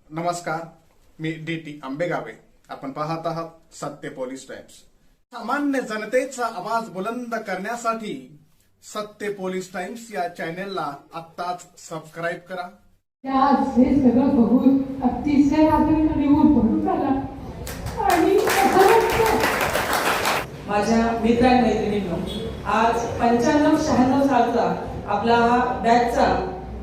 नमस्कार, मी डी.टी. आंबेगावे. आपण पाहत आहात सत्य पोलीस टाइम्स. सामान्य जनतेचा आवाज बुलंद करण्यासाठी सत्य पोलीस टाइम्स या चॅनेलला आत्ताच सबस्क्राईब करा. आज हे सगळं बघून अतिशय आदरणीय पडून आला आणि माझ्या मित्रांनो, आज 95-96 सालचा आपला हा बॅचचा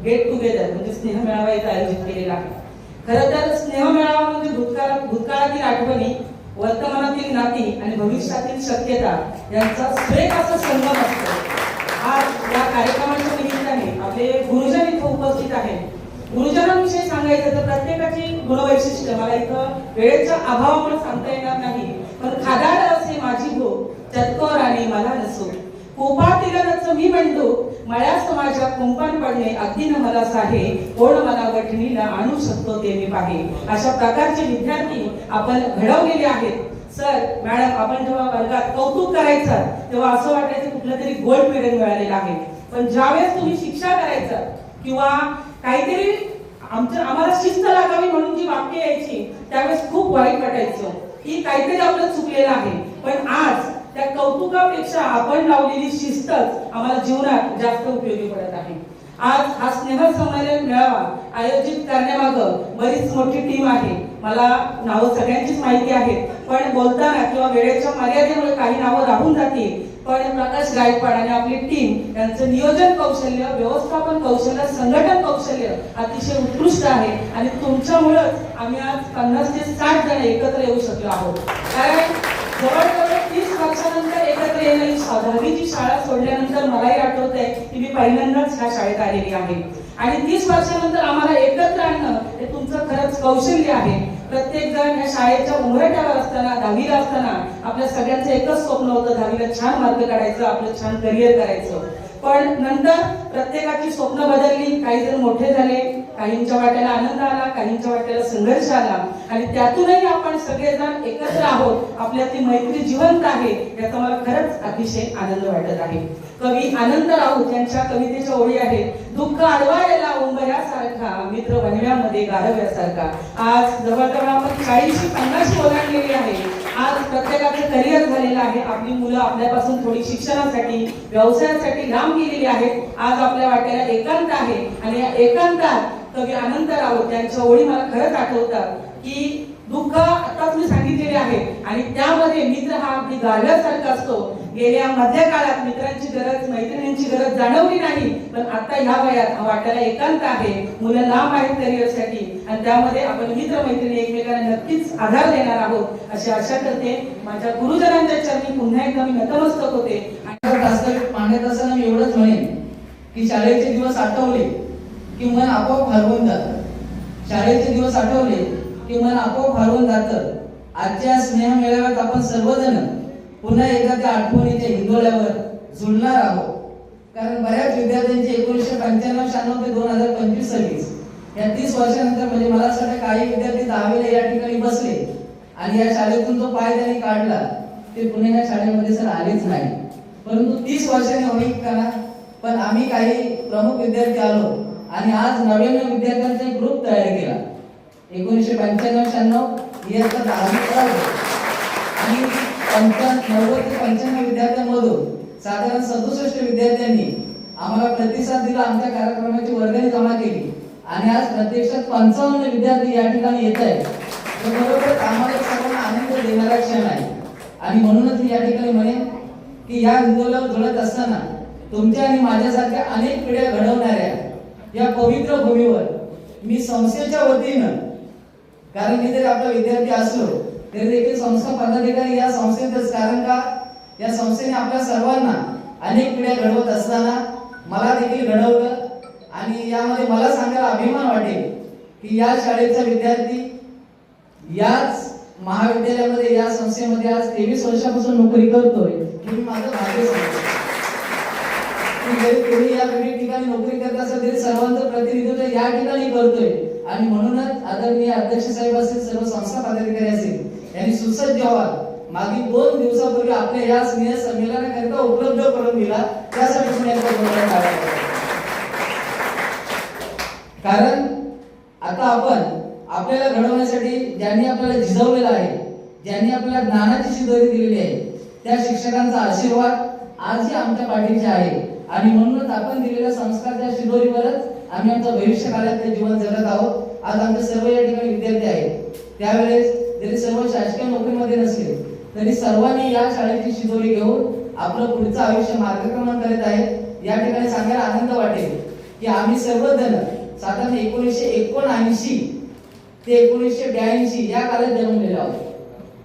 गेट टुगेदर म्हणजे स्नेह मेळावा इथे आयोजित केलेला आहे. खरं तर स्नेह मेळावा म्हणजे भूतकाळातील आठवणी, वर्तमानातील नाती आणि भविष्यातील शक्यता यांचा श्रेष्ठ असा संगम असतो. आज या कार्यक्रमाच्या निमित्ताने आपले गुरुजन इथं उपस्थित आहेत. गुरुजनांविषयी सांगायचं तर प्रत्येकाची गुणवैशिष्ट्य मला इथं वेळेच्या अभावामुळे सांगता येणार नाही, पण खादाड असे माझी भो चतकोर आणि मला नसो कोपातीलच मी म्हणतो मळ्या समाजा कुंपण पडणे अगदी न मला साहे कोण मला गठणीला आणू शकतो ते मी पाहे. अशा प्रकारचे विद्यार्थी आपण घडवलेले आहेत. सर, मॅडम, आपण जेव्हा वर्गात कौतुक करायचं तेव्हा असं वाटायचं कुठलं तरी गोल्ड मेडल मिळालेलं आहे, पण ज्यावेळेस तुम्ही शिक्षा करायचं किंवा काहीतरी आम्हाला शिस्त लागावी म्हणून जी वाक्य यायची त्यावेळेस खूप वाईट वाटायचं की काहीतरी आपलं चुकलेलं आहे. पण आज त्या कौतुकापेक्षा आपण लावलेली शिस्तच आम्हाला जीवनात जास्त उपयोगी पडत आहे. आज हा स्नेह संमेलन मेळावा आयोजित करण्यामागं बरीच मोठी टीम आहे. मला नावं सगळ्यांचीच माहिती आहेत, पण बोलताना किंवा वेळेच्या मर्यादेमुळे काही नावं राहून जातील. पण प्रकाश गायकवाड आणि आपली टीम यांचं नियोजन कौशल्य, व्यवस्थापन कौशल्य, संघटन कौशल्य अतिशय उत्कृष्ट आहे आणि तुमच्यामुळेच आम्ही आज 50 ते 60 जण एकत्र येऊ शकलो आहोत. कारण जवळजवळ 30 वर्षानंतर एकत्र येणारी 10वीची शाळा सोडल्यानंतर मलाही आठवत आहे की मी पहिल्यांदाच ह्या शाळेत आलेली आहे आणि 30 वर्षानंतर आम्हाला एकत्र आणणं हे तुमचं खरंच कौशल्य आहे. प्रत्येक जण या शाळेच्या उंबरठ्यावर असताना, 10वीला असताना आपल्या सगळ्यांचं एकच स्वप्न होतं, 10वीला छान मार्क काढायचं, आपलं छान करिअर करायचं. पण नंतर प्रत्येकाची स्वप्न बदलली. काही जण मोठे झाले, काहींच्या वाट्याला आनंद आला, काहींच्या वाट्याला संघर्ष आला आणि त्यातूनही आपण सगळेजण एकत्र आहोत. आपल्यातली मैत्री जिवंत आहे याचा मला खरंच अतिशय आनंद वाटत आहे. कवी आनंद राऊत यांच्या कवितेच्या ओळी आहेत. दुःख आडवायला उंबऱ्यासारखा, मित्र बनव्यामध्ये गारव्यासारखा. आज जवळजवळ आपण 40-50 ओलांडलेली आहे. आज प्रत्येकाचं करिअर झालेलं आहे. आपली मुलं आपल्यापासून थोडी शिक्षणासाठी, व्यवसायासाठी लांब गेलेली आहेत. आज आपल्या वाट्याला एकांत आहे आणि या एकांतात कवी आनंद राऊत यांच्या ओळी मला खरंच आठवतात की दुःख आताच मी सांगितलेले आहे आणि त्यामध्ये मित्र हा अगदी गारव्यासारखा असतो. गेल्या मध्य काळात मित्रांची गरज, मैत्रिणींची गरज जाणवली नाही, पण आता ह्या वयात वाट्याला एकांत आहे, मुलं लांब आहेत करिअरसाठी आणि त्यामध्ये आपण मित्र मैत्रिणी एकमेकांना नक्कीच आधार देणार आहोत अशी आशा करते. माझ्या गुरुजनांच्या चरणी पुन्हा एकदा मी नतमस्तक होते. आणि पाहण्यात असताना मी एवढंच म्हणेन की शाळेचे दिवस आठवले की मन आपोआप हरवून जातं. शाळेचे दिवस आठवले की मन आपोआप हरवून जातं. आजच्या स्नेह मेळाव्यात आपण सर्वजण पुन्हा एकदा त्या आठवणीच्या हिंदोळ्यावर जुळणार आहोत. कारण बऱ्याच विद्यार्थ्यांची 1995-96 ते 2025-26 या 30 वर्षानंतर म्हणजे मला असं वाटतं काही विद्यार्थी 10वीला या ठिकाणी बसले आणि या शाळेतून जो पाय त्यांनी काढला ते पुणे या शाळेमध्ये सर आलेच नाही. परंतु 30 वर्षांनी होईल का, पण आम्ही काही प्रमुख विद्यार्थी आलो आणि आज 99 विद्यार्थ्यांचा एक ग्रुप तयार केला. 1995-96 इयत्ता 10वी आणि 90 ते 95 विद्यार्थ्यांमधून साधारण 67 विद्यार्थ्यांनी आम्हाला प्रतिसाद दिला, आमच्या कार्यक्रमाची वर्गणी जमा केली आणि आज प्रत्यक्षात 55 विद्यार्थी या ठिकाणी येत आहेत. बरोबर आम्हाला सर्वांना आनंद देणारा क्षण आहे आणि म्हणूनच मी या ठिकाणी म्हणेन की या हिंदोळ्यावर जुळत असताना तुमच्या आणि माझ्यासारख्या अनेक पिढ्या घडवणाऱ्या या पवित्र भूमीवर मी संस्थेच्या वतीनं, कारण मी जरी आपला विद्यार्थी असलो तरी देखील संस्था पदाधिकारी या संस्थेतच, कारण का या संस्थेने आपल्या सर्वांना अनेक पिढ्या घडवत असताना मला देखील घडवलं आणि यामध्ये मला सांगायला अभिमान वाटेल की या शाळेचा विद्यार्थी याच महाविद्यालयामध्ये, या संस्थेमध्ये आज 23 वर्षापासून नोकरी करतोय. मी माझं भाग्य सांगतो की जरी तुम्ही या वेगळ्या ठिकाणी नोकरी करत असाल तरी सर्वांचं प्रतिनिधित्व या ठिकाणी करतोय आणि म्हणूनच आदरणीय अध्यक्ष साहेब असतील, सर्व संस्था पदाधिकारी असतील, यांनी सुसज्ज हॉल मागील 2 दिवसापूर्वी आपल्या या स्नेह संमेलनाकरिता उपलब्ध करून दिला. त्यासाठी कारण आता आपण आपल्याला घडवण्यासाठी ज्यांनी आपल्याला झिजवलेलं आहे, ज्यांनी आपल्याला ज्ञानाची शिदोरी दिलेली आहे, त्या शिक्षकांचा आशीर्वाद आजही आमच्या पाठीशी आहे आणि म्हणूनच आपण दिलेल्या संस्काराच्या शिदोरीवरच आम्ही आमचं भविष्य काळातलं जीवन जगत आहोत. आज आमचे सर्व या ठिकाणी विद्यार्थी आहेत. त्यावेळेस जरी सर्व शासकीय नोकरीमध्ये नसले तरी सर्वांनी या शाळेची शिदोरी घेऊन आपलं पुढचं आयुष्य मार्गक्रमण करीत आहेत. या ठिकाणी सांगायला आनंद वाटेल की आम्ही सर्वजण साधारण 1979 ते 1982 या काळात जन्मलेलो आहोत.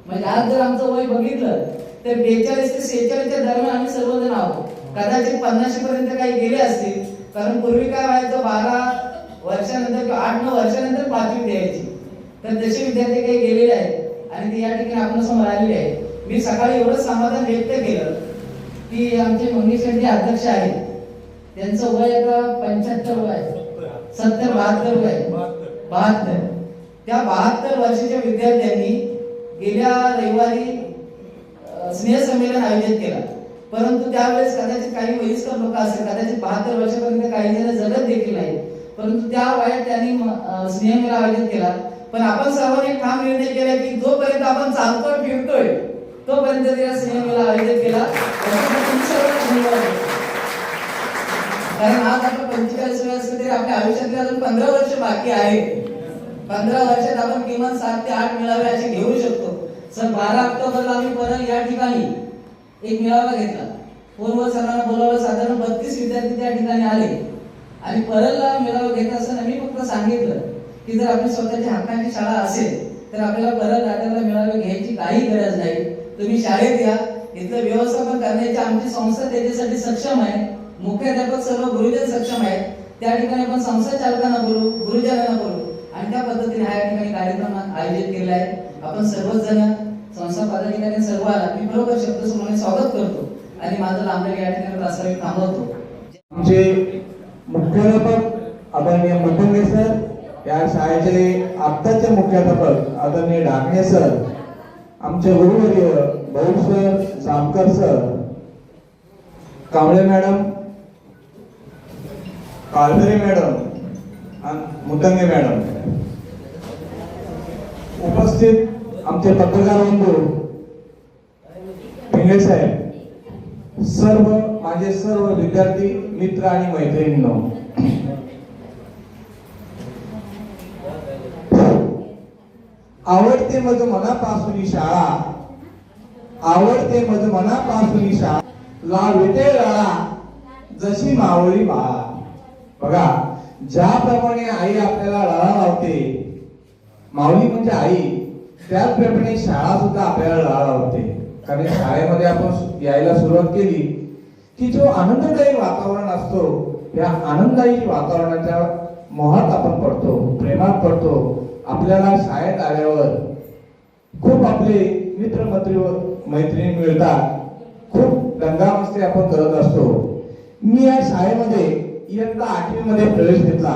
म्हणजे आज जर आमचं वय बघितलं तर 42 ते 46च्या दरम्यान आम्ही सर्वजण आहोत. कदाचित 50 पर्यंत काही गेले असतील, कारण पूर्वी काय व्हायचं 12 वर्षानंतर किंवा 8-9 वर्षानंतर 5वी द्यायची. तर तसे विद्यार्थी काही गेलेले आहेत आणि ते या ठिकाणी आपण समोर आलेले आहेत. मी सकाळी एवढं समाधान व्यक्त केलं की आमचे मंगेशजी अध्यक्ष आहेत, त्यांचं वय आता 75 वय आहे, 72 वय आहे, 72. त्या 72 वर्षाच्या विद्यार्थ्यांनी गेल्या रविवारी स्नेहसंमेलन आयोजित केला. परंतु त्यावेळेस कदाचित काही वयस्कर लोक असेल, कदाचित 72 वर्षापर्यंत काही जण जगत देखील नाही, परंतु त्या वयात त्यांनी स्नेहमेळा आयोजित केला. पण आपण सर्वांनी ठाम निर्णय केला की जोपर्यंत आपण चालतोय फिरतोय तोपर्यंत त्या स्नेहमेळा आयोजित केला. कारण आज आपण 45 वय असलं तरी आपल्या आयुष्यातले अजून 15 वर्ष बाकी आहे. 15 वर्षात आपण किमान 7 ते 8 मेळावे असे घेऊ शकतो. सर 12 ऑक्टोबरला आम्ही परत या ठिकाणी एक मेळावा घेतला. फोनवर सरांना बोलावलं, साधारण 32 विद्यार्थी त्या ठिकाणी आले आणि परतला मेळावा घेत असताना मी फक्त सांगितलं की जर आपली स्वतःची हक्काची शाळा असेल तर आपल्याला परत दादाला मेळावे घ्यायची काही गरज नाही. तुम्ही शाळेत या, इथलं व्यवस्थापन करण्याची आमची संस्था त्याच्यासाठी सक्षम आहे. मुख्याध्यापक सर्व गुरुजन सक्षम आहेत. त्या ठिकाणी आपण संस्था चालकांना बोलू, गुरुजनांना बोलू आणि त्या पद्धतीने हा या ठिकाणी कार्यक्रम आयोजित केला आहे. आपण सर्वच जण संस्था पदाधिकारी सर्व आला मी बरोबर शब्दसमोर स्वागत करतो आणि माझं लांबलेलं या ठिकाणी प्रस्तावित थांबवतो. आमचे मुख्याध्यापक आदरणीय मुटंगे सर, या शाळेचे आत्ताचे मुख्याध्यापक आदरणीय ढाकणे सर, आमचे गुरुवर्य Bhau sir, Jamkar sir, Kamble madam, Kalbhare madam आणि मुटंगे मॅडम, उपस्थित आमचे पत्रकार बंधू पिंगळे साहेब, सर्व माझे सर्व विद्यार्थी मित्र आणि मैत्रिणींनो, आवडते मज मनापासून शाळा, आवडते मज मनापासून शाळा, लावते लळा जशी मावळी बाळा. बघा, ज्याप्रमाणे आई आपल्याला लळा लावते, माऊली म्हणजे आई, त्याचप्रमाणे शाळा सुद्धा आपल्याला लळा लावते. कारण शाळेमध्ये आपण यायला सुरुवात केली की जो आनंददायी वातावरण असतो, त्या आनंददायी वातावरणाच्या मोहात आपण पडतो, प्रेमात पडतो. आपल्याला शाळेत आल्यावर खूप आपले मित्र मैत्रिणी मिळतात, खूप दंगामस्ती आपण करत असतो. मी या शाळेमध्ये इयत्ता 8वी मध्ये प्रवेश घेतला.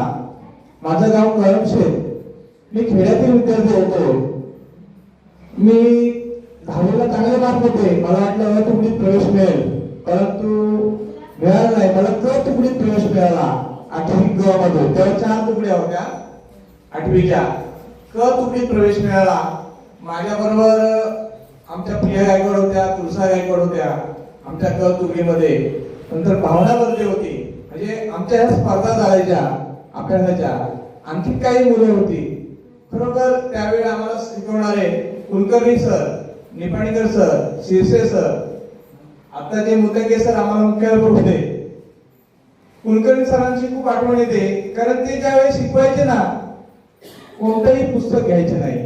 माझं गाव करमशेत, मी खेड्यातील विद्यार्थी होतो. मी 10वीला चांगले मार्क होते, मला वाटलं तुकडीत प्रवेश मिळेल, परंतु मिळाला नाही. मला क तुकडीत प्रवेश मिळाला 8वी ग मध्ये. तेव्हा 4 तुकड्या होत्या 8वीच्या. क तुकडीत प्रवेश मिळाला. माझ्या बरोबर आमच्या प्रिया गायकवाड होत्या, तुळसा गायकवाड होत्या आमच्या क तुकडीमध्ये. नंतर भावना बर्दे होती. म्हणजे आमच्या ह्या स्पर्धा चालायच्या अभ्यासाच्या. आणखी काही मुलं होती. खरोखर त्यावेळी आम्हाला शिकवणारे Kulkarni sir, Nipanikar sir, Shirse sir, आता जे मुदंगे सर आम्हाला मुख्याध्यापक होते. कुलकर्णी सरांची खूप आठवण येते, कारण ते ज्यावेळी शिकवायचे ना, कोणतंही पुस्तक घ्यायचे नाही,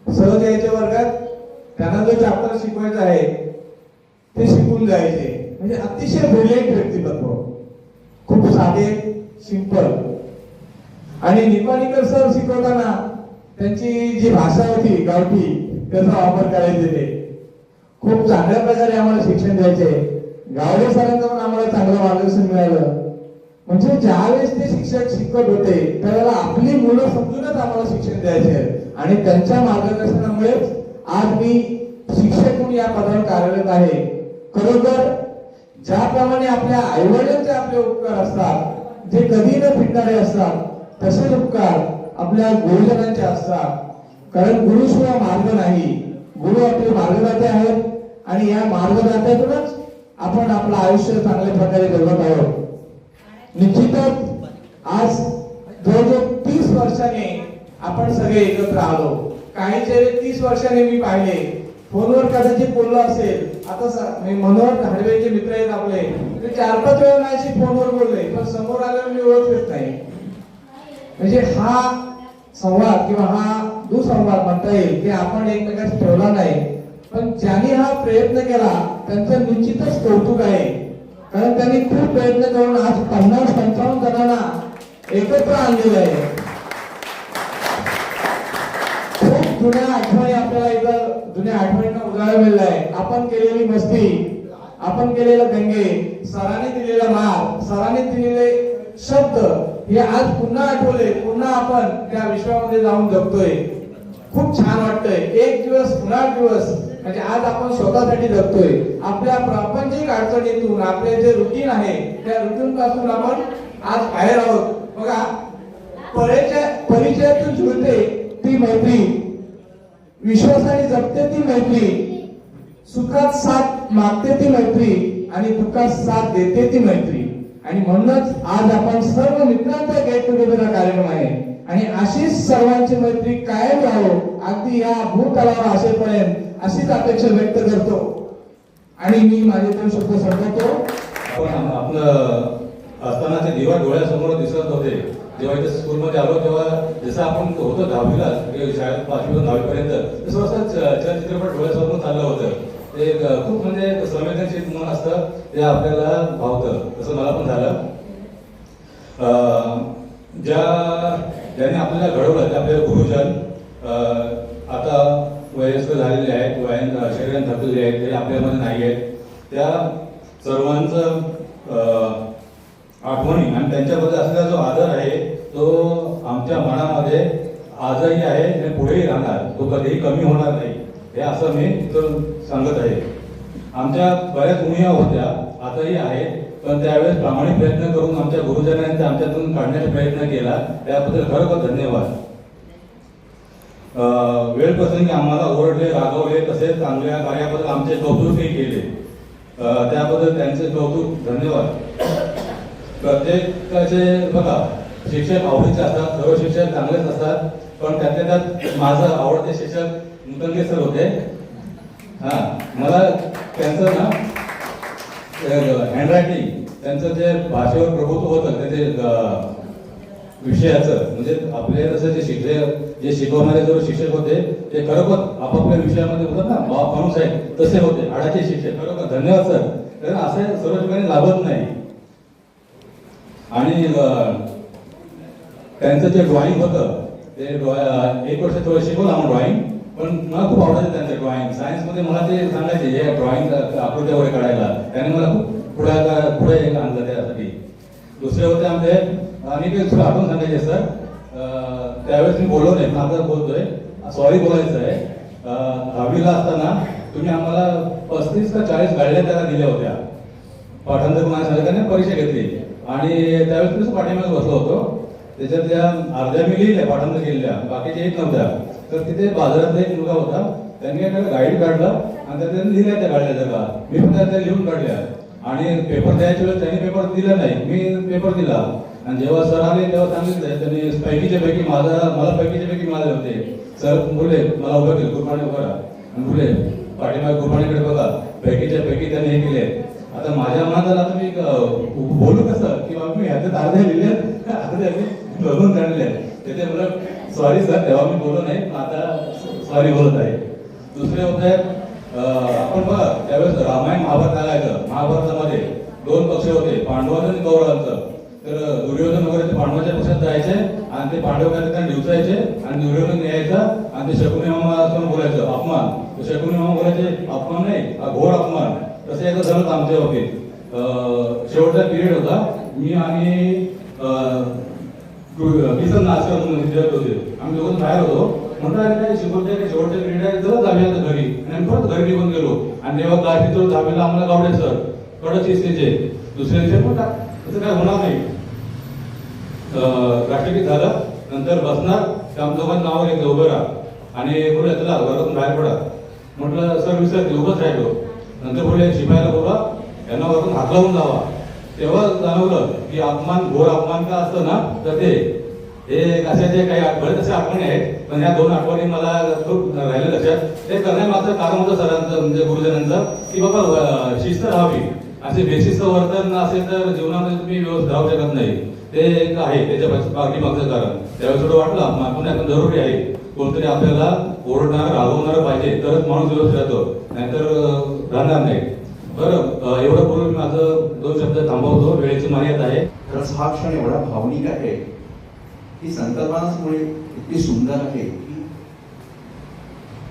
सहज यायच्या वर्गात त्यांना जो चॅप्टर शिकवायचा आहे ते शिकून जायचे. म्हणजे अतिशय ब्रिलियंट व्यक्तिमत्व, खूप साधे, सिंपल. आणि निपाणीकर सर शिकवताना त्यांची जी भाषा होती गावठी, त्याचा वापर करायचे. ते खूप चांगल्या प्रकारे आम्हाला शिक्षण द्यायचे. गावडे सरांचं पण आम्हाला चांगलं मार्गदर्शन मिळालं. म्हणजे ज्यावेळेस ते शिक्षक शिकवत होते त्यावेळेला आपली मुलं समजूनच आम्हाला शिक्षण द्यायचे आणि त्यांच्या मार्गदर्शनामुळेच आज मी शिक्षक म्हणून या पदावर कार्यरत आहे. खरोखर ज्याप्रमाणे आपल्या आईवडिलांचे आपले उपकार असतात, जे कधी न फिटणारे असतात, तसेच उपकार आपल्या गुरुजनांचे असतात. कारण गुरुशिवाय मार्ग नाही. गुरु आपले मार्गदाते आहेत आणि या मार्गदात्यातूनच आपण आपलं आयुष्य चांगल्या प्रकारे जगत आहोत. निश्चितच आज जवळजवळ 30 वर्षांनी आपण सगळे एकत्र आलो. काहीचे 30 वर्षांनी मी पाहिले, फोनवर कदाचित बोललो असेल. आता मनोहर हाडवेचे मित्र आहेत आपले, ते 4-5 वेळा माझ्याशी फोनवर बोलले, पण समोर आल्यावर मी ओळखत नाही. म्हणजे हा संवाद किंवा हा दुसंवाद म्हणता येईल की आपण एकमेकांशी ठेवला नाही. पण ज्यांनी हा प्रयत्न केला त्यांचं निश्चितच कौतुक आहे. कारण त्यांनी खूप प्रयत्न करून आज 50-55 जणांना एकत्र आणलेलं आहे. खूप जुन्या आठवणी आपल्याला इथं जुन्या आठवणींना उजाळा मिळाला आहे. आपण केलेली मस्ती, आपण केलेले दंगे, सरांनी दिलेला मार, सरांनी दिलेले शब्द हे आज पुन्हा आठवले. पुन्हा आपण त्या विश्वामध्ये जाऊन जगतोय. खूप छान वाटतंय. एक दिवस पुन्हा दिवस म्हणजे आज आपण स्वतःसाठी जगतोय. आपल्या प्रापंचिक अडचणीतून आपले जे रुटीन आहे त्या रुटीन पासून आपण आज बाहेर आहोत. बघा, परिचयातून जुळते ती मैत्री, विश्वासाने जपते ती मैत्री, सुखात साथ मागते ती मैत्री आणि दुःखात साथ देते ती मैत्री. आणि म्हणूनच आज आपण सर्व मित्रांचा गेट टुगेदर हा कार्यक्रम आहे. आणि अशीच सर्वांची मैत्री कायम राहो, अगदी या भूतलावर असेपर्यंत अशीच अपेक्षा व्यक्त करतो. आणि मी माझे 2 शब्द संपवतो. आपण आपलं असताना ते दिवा डोळ्यासमोर दिसत होते. जेव्हा इथे स्कूलमध्ये आलो तेव्हा जसं आपण होतो 10वीला, शाळेत 5वी 10वी पर्यंत, तसं असं चलचित्रपट डोळ्यासमोर चाललं होतं. ते खूप म्हणजे संवेदनशील मन असतं, ते आपल्याला भावतं. तसं मला पण झालं. ज्यांनी आपल्याला घडवलं ते आपले गुरुजन आता वयस्कर झालेले आहेत, शरीराने थकलेले आहेत, ते आपल्यामध्ये नाही आहेत. त्या सर्वांचं आठवणी आणि त्यांच्याबद्दल असलेला जो आदर आहे तो आमच्या मनामध्ये आजही आहे आणि पुढेही राहणार. तो कधीही कमी होणार नाही, हे असं मी इथं सांगत आहे. आमच्या बऱ्याच उणिवा होत्या, आताही आहेत, पण त्यावेळेस प्रामाणिक प्रयत्न करून आमच्या गुरुजनांनी आमच्यातून काढण्याचा प्रयत्न केला. त्याबद्दल खरोखर धन्यवाद. वेळ प्रसंगी आम्हाला ओरडले, रागवले, तसेच चांगल्या कार्याबद्दल आमचे कौतुकही केले. त्याबद्दल त्यांचे कौतुक, धन्यवाद. प्रत्येकाचे बघा, शिक्षक आवडीचे असतात, सर्व शिक्षक चांगलेच असतात, पण त्यातल्या त्यात माझं आवडते शिक्षक मुतंगे सर होते. मला त्यांचं ना हँडरायटिंग, त्यांचं जे भाषेवर प्रभुत्व होतं त्याचे विषयाचं, म्हणजे आपले जसं जे शिकवणारे सर्व शिक्षक होते ते खरोखर आपापल्या विषयामध्ये होतात ना, माणूस आहे तसे होते, आडाचे शिक्षक. खरोखर धन्यवाद सर, कारण असं सर्व ठिकाणी लाभत नाही. आणि त्यांचं जे ड्रॉइंग होतं ते 1 वर्ष थोडं शिकवलं आम्हाला ड्रॉइंग, पण मला खूप आवडायचं त्यांचं ड्रॉइंग. सायन्समध्ये मला ते सांगायचे हे ड्रॉइंग आकृत्या वगैरे काढायला, त्याने मला खूप पुढे आणलं त्यासाठी. दुसरे होते आमचे, आणि काही दुसरं आठवण सांगायचे सर, त्यावेळेस मी बोललो नाही, पण आता बोलतोय, सॉरी बोलायचं आहे. 10वीला असताना तुम्ही आम्हाला 35 का 40 गाड्या त्याला दिल्या होत्या. पाठांतर कोणाला परीक्षा घेतली आणि त्यावेळेस तुम्ही पाठीमागे बसलो होतो. त्याच्यातल्या अर्ध्या मी लिहिल्या, पाठांतर केलेल्या, बाकीच्या येत नव्हत्या. तर तिथे बाजारातला एक मुलगा होता, त्यांनी एखादं गाईड काढलं आणि त्याने लिहिल्या त्या गाड्या जगा. मी पण त्या लिहून काढल्या आणि पेपर द्यायच्या वेळेस त्यांनी पेपर दिला नाही, मी पेपर दिला. आणि जेव्हा सर आले तेव्हा सांगितलं त्यांनी पैकीच्या पैकी मला पैकीच्या पैकी मिळाले होते. सर बोलले, मला उभं केलं, गुरबाणी उभं राहा, आणि बोलले पाठीमागे गुरबाणीकडे बघा, पैकीच्या पैकी त्यांनी हे केले. आता माझ्या मनात आला, तुम्ही बोलू कसं की बाबा मी ह्याच्यात अर्ध्या लिहिले, आता त्यांनी बघून काढले. त्याचे मला सॉरी सर, तेव्हा मी बोललो नाही, आता सॉरी बोलत आहे. दुसरे होते, आपण बघा त्यावेळेस रामायण महाभारत आलायचं. महाभारतामध्ये 2 पक्ष होते, पांडवांचं आणि कौरवांचं. तर दुर्योधन वगैरे ते पांडवांच्या पक्षात जायचे आणि ते पांडव काय त्यांना डिवचायचे आणि दुर्योधन यायचा आणि ते शकुनी मामा बोलायचं अपमान. शकुनी मामा बोलायचे अपमान नाही, हा घोर अपमान. तसं एकदा झालं आमच्या बाबतीत. शेवटचा पिरियड होता, मी आणि किसन नाचकर म्हणून विद्यार्थी होते, आम्ही दोघं बाहेर होतो. म्हणतात काय शिकवते शेवटच्या पिरियड आहे, जरा जाऊया घरी. आणि आम्ही परत घरी निघून गेलो. आणि तेव्हा क्लास टीचर 10वीला आम्हाला गावडे सर, कडक शिस्तीचे. दुसऱ्या दिवशी पण तसं काय होणार नाही. राष्ट्रगीत झालं नंतर बसणार ते आमच्या दोघांचं नाव घेतलं उभं राहा आणि बोलले चला घरातून बाहेर पडा. म्हटलं सर विसरते उभंच राहिलो. नंतर बोलले शिपायाला बोला यांना वरून हात लावून जावा. तेव्हा जाणवलं की अपमान घोर अपमान का असतं ना तर ते हे कशाचे काही बरेच असे आठवणी आहेत पण ह्या 2 आठवणी मला खूप राहिले लक्षात. ते करण्यामागचं कारण होतं सरांचं म्हणजे गुरुजनांचं की बाबा शिस्त राहावी. असे बेशिस्त वर्तन असेल तर जीवनामध्ये तुम्ही व्यवस्थित राहू शकत नाही. ते एक आहे त्याच्या पाठीमागचं कारण. त्यावेळेस थोडं वाटलं मागून आपण जरुरी आहे. कोणतरी आपल्याला ओरडणार रागवणार पाहिजे तरच माणूस व्यवस्थित राहतो नाहीतर राहणार नाही. बरं एवढं बोलून माझं 2 शब्द थांबवतो. वेळेची मर्यादा आहे. खरंच हा क्षण एवढा भावनिक आहे ही संकल्पनाच मुळे इतकी सुंदर आहे की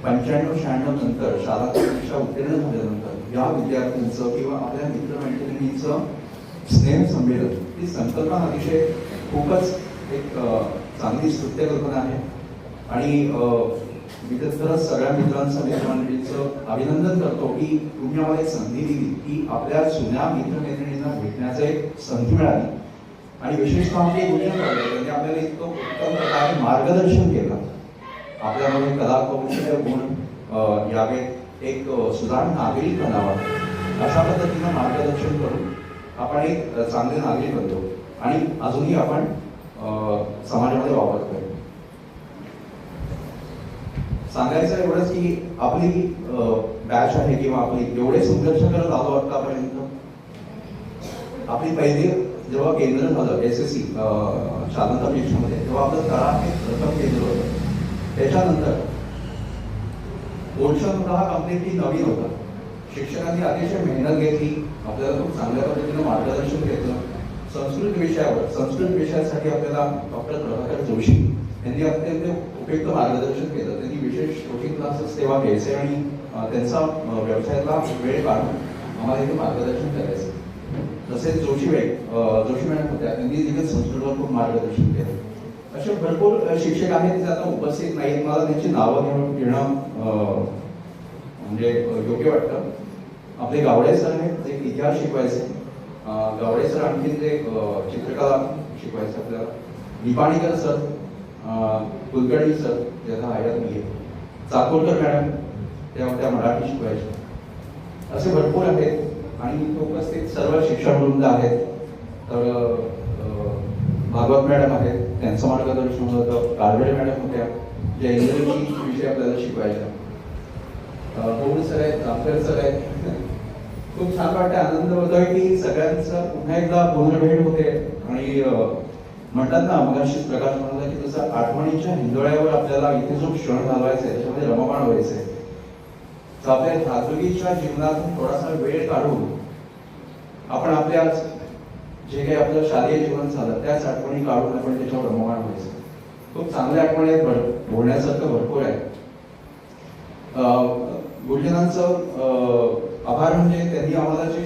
95-96 नंतर शाळा परीक्षा उत्तीर्ण झाल्यानंतर या विद्यार्थ्यांचं किंवा आपल्या मित्रमैत्रिणींचं स्नेह संमेलन ही संकल्पना अतिशय खूपच एक चांगली स्तुत्य कल्पना आहे. आणि मी तर खरंच सगळ्या मित्रांचं मित्रमंडळींचं अभिनंदन करतो की तुम्ही आम्हाला एक संधी दिली की आपल्या जुन्या मित्रमैत्रिणींना भेटण्याचं एक संधी मिळाली. आणि विशेषतः आमचे गुरुजन राहिले त्यांनी आपल्याला इतकं उत्तम प्रकारे मार्गदर्शन केलं. आपल्यामध्ये कला कौशल्य गुण यावे एक सुधार नागरिक बनावा अशा पद्धतीनं मार्गदर्शन करून आपण एक चांगले नागरिक बनतो आणि अजूनही आपण समाजामध्ये वावरतोय. सांगायचं एवढंच की आपली बॅच आहे किंवा आपली एवढे संघर्ष करत आलो आतापर्यंत. आपली पहिली जेव्हा केंद्र झालं SSC शालांत परीक्षेमध्ये तेव्हा आपलं तळा हे प्रथम केंद्र होतं. त्याच्यानंतर पोर्शन हा कम्प्लिटली नवीन होता. शिक्षकांनी अतिशय मेहनत घेतली. आपल्याला खूप चांगल्या पद्धतीने मार्गदर्शन घेतलं. संस्कृत विषयासाठी आपल्याला डॉक्टर प्रभाकर जोशी यांनी अत्यंत उपयुक्त मार्गदर्शन केलं. त्यांनी विशेष कोचिंग क्लासेस सेवा घ्यायचे आणि त्यांचा व्यवसायातला वेळ काढून आम्हाला इथे मार्गदर्शन करायचं. तसेच जोशी मॅडम होत्या त्यांनी देखील संस्कृतवर खूप मार्गदर्शन केलं. असे भरपूर शिक्षक आहेत जे आता उपस्थित नाहीत. मला त्यांची नावं घेणं म्हणजे योग्य वाटतं. आपले गावडे सर आहेत जे इतिहास शिकवायचे. गावडे सर आणखी जे चित्रकला शिकवायचे आपल्याला. निपाणीकर सर, कुलकर्णी सर ज्याचा हयात नाही. चाकोरकर मॅडम त्या मराठी शिकवायच्या. असे भरपूर आहेत आणि उपस्थित सर्व शिक्षकवृंद आहेत. तर भागवत मॅडम आहेत त्यांचं मार्गदर्शन होतं. काळवेडे मॅडम होत्या ज्या इंग्रजी विषय आपल्याला शिकवायच्या. बोर्ड सर आहेत, जामकर सर आहेत. खूप छान वाटतं, आनंद होतोय की सगळ्यांचं पुन्हा एकदा पुनर्भेट होते. आणि म्हणतात ना मगाशी प्रकाश म्हणाला की जसं आठवणीच्या हिंदोळ्यावर आपल्याला इथे जो क्षण घालवायचा आहे त्याच्यामध्ये रममाण व्हायचंय. तर आपल्या धातुकीच्या जीवनातून थोडासा वेळ काढून आपण आपल्या जे काही आपलं शालेय जीवन झालं त्याच आठवणी काढून आपण त्याच्यावर रममाण व्हायचं. खूप चांगल्या आठवणी आहेत. बोलण्यासारखं भरपूर आहे. गुरुजनांचं आभार म्हणजे त्यांनी आम्हाला जे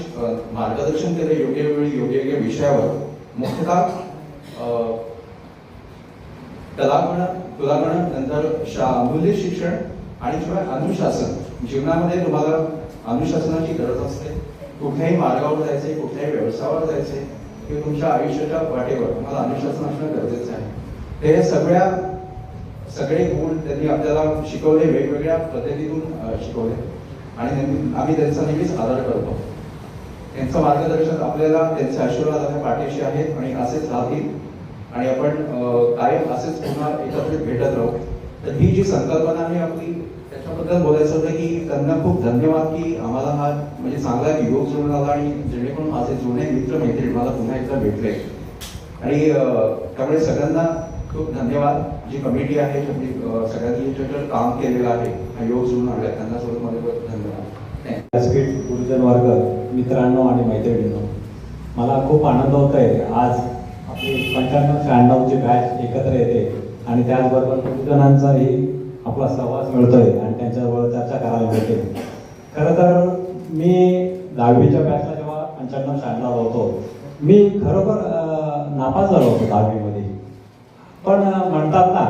मार्गदर्शन केलं योग्य वेळी योग्य विषयावर. मुख्यतः तुलागण नंतर मूल्य शिक्षण आणि शिवाय अनुशासन. जीवनामध्ये तुम्हाला अनुशासनाची गरज असते. कुठल्याही मार्गावर जायचंय, कुठल्याही व्यवसायावर जायचंय किंवा तुमच्या आयुष्याच्या वाटेवर तुम्हाला अनुशासन असणं गरजेचं आहे. ते सगळे गुण त्यांनी आपल्याला शिकवले, वेगवेगळ्या पद्धतीतून शिकवले आणि आम्ही त्यांचा नेहमीच आदर करतो. त्यांचं मार्गदर्शन आपल्याला, त्यांचे आशीर्वाद आपल्या पाठीशी आहेत आणि असेच राहतील आणि आपण कायम असेच पुन्हा एकत्रित भेटत राहू. तर ही जी संकल्पना आहे आपली त्याच्याबद्दल बोलायचं होतं की त्यांना खूप धन्यवाद की आम्हाला हा म्हणजे चांगला योग जुळून आला आणि जेणेकरून माझे जुने मित्र मैत्रीण मला पुन्हा एकदा भेटले. आणि त्यामुळे सगळ्यांना खूप धन्यवाद. जी कमिटी आहे सगळ्यांनी याच्यावर काम केलेलं आहे, हा योग जुळून आणला त्यांना सोडून मला धन्यवाद. व्यासपीठ, गुरुजन वर्ग, मित्रांनो आणि मैत्रिणींनो, मला खूप आनंद होत आहे आज आपली 95-96 ची बॅच एकत्र येते आणि त्याचबरोबर गुरुजनांचाही आपला सहवास मिळतोय आणि त्यांच्याबरोबर चर्चा करायला मिळते. खरं तर मी 10वीच्या बॅचला जेव्हा 95-96 होतो मी खरोखर नापास झालो होतो 10वीमध्ये. पण म्हणतात ना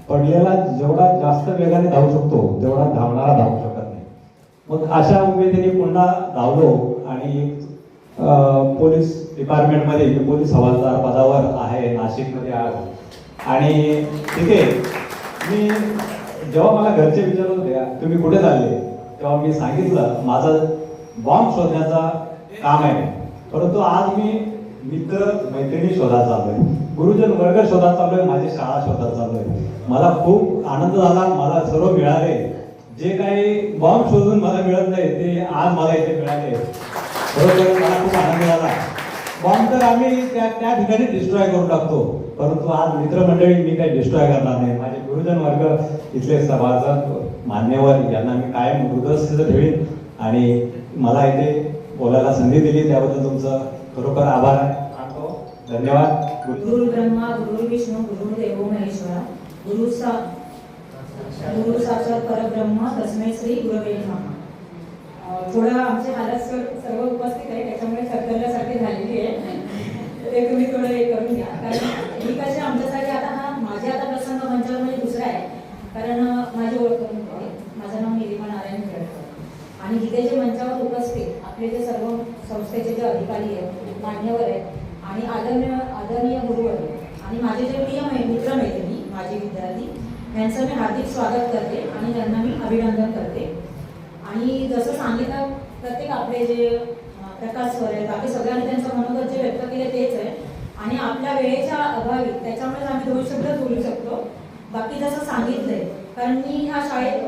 पडलेला जेवढा जास्त वेगाने धावू शकतो तेवढा धावणारा धावू शकत नाही. मग अशा उमेदीने पुन्हा धावलो आणि पोलीस डिपार्टमेंटमध्ये पोलीस हवालदार पदावर आहे नाशिकमध्ये आज. आणि तिथे मी जेव्हा मला घरचे विचारत होते तुम्ही कुठे चालले, तेव्हा मी सांगितलं माझं बॉम्ब शोधण्याचा काम आहे, परंतु आज मी मित्र मैत्रिणी शोधात चाललोय, गुरुजन वर्ग शोधात चाललोय, माझी शाळा शोधात चाललोय. मला खूप आनंद झाला, मला सर्व मिळाले. जे काही बॉम्ब शोधून मला मिळत नाही ते आज मला इथे मिळाले. बरोबर, मला खूप आनंद झाला. बॉम्ब तर आम्ही त्या ठिकाणी डिस्ट्रॉय करून टाकतो, परंतु आज मित्रमंडळी मी काही डिस्ट्रॉय करणार नाही. माझे गुरुजन वर्ग, इथले सभासद, मान्यवर यांना मी कायम हृदयस्थ ठेवीन आणि मला इथे बोलायला संधी दिली त्याबद्दल तुमचं खरोखर आभार मानतो. धन्यवाद. गुरु ब्रह्मा गुरु विष्णू गुरु देवो महेश्वरा गुरु साक्षात परब्रह्म तस्मै श्री गुरवे नमः. थोडं आमचे हालत सर्व उपस्थित आहे त्याच्यामुळे थरथरल्यासारखी झालेली आहे, ते तुम्ही थोडं हे करून घ्या. कारण ही कशी आमच्यासाठी आता हा माझे आता प्रसंग मंचावर म्हणजे दुसरा आहे, कारण माझी ओळख करून घ्यावी. माझं नाव निलिमा नारायण खेळकर आणि इथे जे मंचावर उपस्थित आपले जे सर्व संस्थेचे जे अधिकारी आहेत, मान्यवर आहेत आणि आदरणीय गुरुवर्ग आणि माझे जे प्रिय मित्रमैत्रिणी, माझे विद्यार्थी, यांचं मी हार्दिक स्वागत करते आणि त्यांना मी अभिनंदन करते. आणि जसं सांगितलं प्रत्येक आपले जे प्रकाश सर आहेत, बाकी सगळ्यांनी त्यांचं मनोगत जे व्यक्त केले तेच आहे आणि आपल्या वेळेच्या अभावी त्याच्यामुळेच आम्ही 2 शब्द बोलू शकतो. बाकी जसं सांगितलंय, कारण मी ह्या शाळेत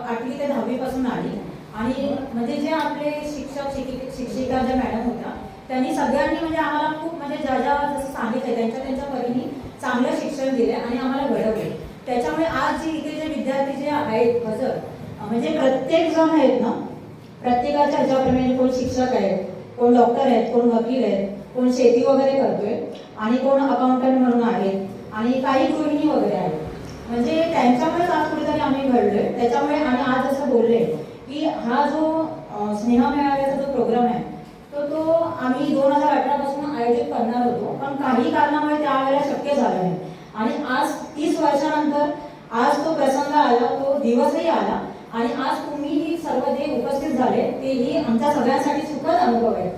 8वी ते 10वी पासून आली आणि म्हणजे जे आपले शिक्षिका ज्या मॅडम होत्या त्यांनी सगळ्यांनी म्हणजे आम्हाला खूप म्हणजे ज्या जसं सांगितलं त्यांच्या परीने चांगलं शिक्षण दिले आणि आम्हाला घडवले. त्याच्यामुळे आज जे इथे जे विद्यार्थी जे आहेत हजर म्हणजे प्रत्येक जण आहेत ना, प्रत्येकाच्या ह्याच्याप्रमाणे कोण शिक्षक आहेत, कोण डॉक्टर आहेत, कोण वकील आहेत, कोण शेती वगैरे करतोय आणि कोण अकाउंटंट म्हणून आहेत आणि काही गृहिणी वगैरे आहेत. म्हणजे त्यांच्यामुळेच आज कुठेतरी आम्ही घडलोय. त्याच्यामुळे आणि आज असं बोलले की हा जो स्नेह मेळाव्याचा जो प्रोग्राम आहे तो आम्ही 2018 पासून आयोजित करणार होतो, पण काही कारणामुळे त्यावेळेला शक्य झालं नाही आणि आज 30 वर्षानंतर आज तो प्रसंग आला, तो दिवसही आला आणि आज तुम्ही सर्व जे उपस्थित झाले तेही आमच्या सगळ्यांसाठी सुखद अनुभव आहे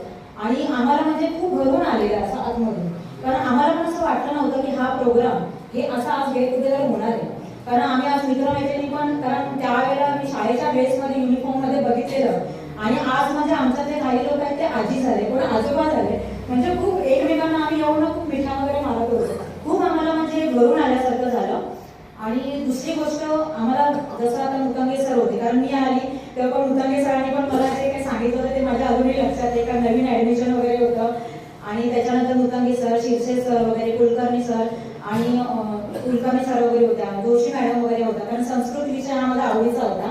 आणि आम्हाला म्हणजे खूप भरून आलेलं आहे असं आतमधून. कारण आम्हाला पण असं वाटलं नव्हतं की हा प्रोग्राम हे असा आज गेट टुगेदर होणार आहे. कारण आम्ही आज मित्रमैत्रिणी पण, कारण त्यावेळेला मी शाळेच्या ड्रेसमध्ये युनिफॉर्ममध्ये बघितलेलं आणि आज म्हणजे आमच्या जे काही लोक आहेत ते आजी झाले, कोण आजोबा झाले, म्हणजे खूप एकमेकांना आम्ही येऊन खूप मिठा वगैरे मारत होतो. खूप आम्हाला म्हणजे भरून आल्यासारखं झालं. आणि दुसरी गोष्ट आम्हाला जसं आता मुतांगे सर होते, कारण मी आली तेव्हा पण मुतांगे सरांनी पण मला जे काही सांगितलं होतं ते माझ्या अजूनही लक्षात आहे. कारण नवीन ऍडमिशन वगैरे होतं आणि त्याच्यानंतर मुतांगे सर, शिरसे सर वगैरे, कुलकर्णी सर आणि कुलकर्णी सर वगैरे होत्या, जोशी मॅडम वगैरे होत्या, कारण संस्कृत विषय हा माझा आवडीचा होता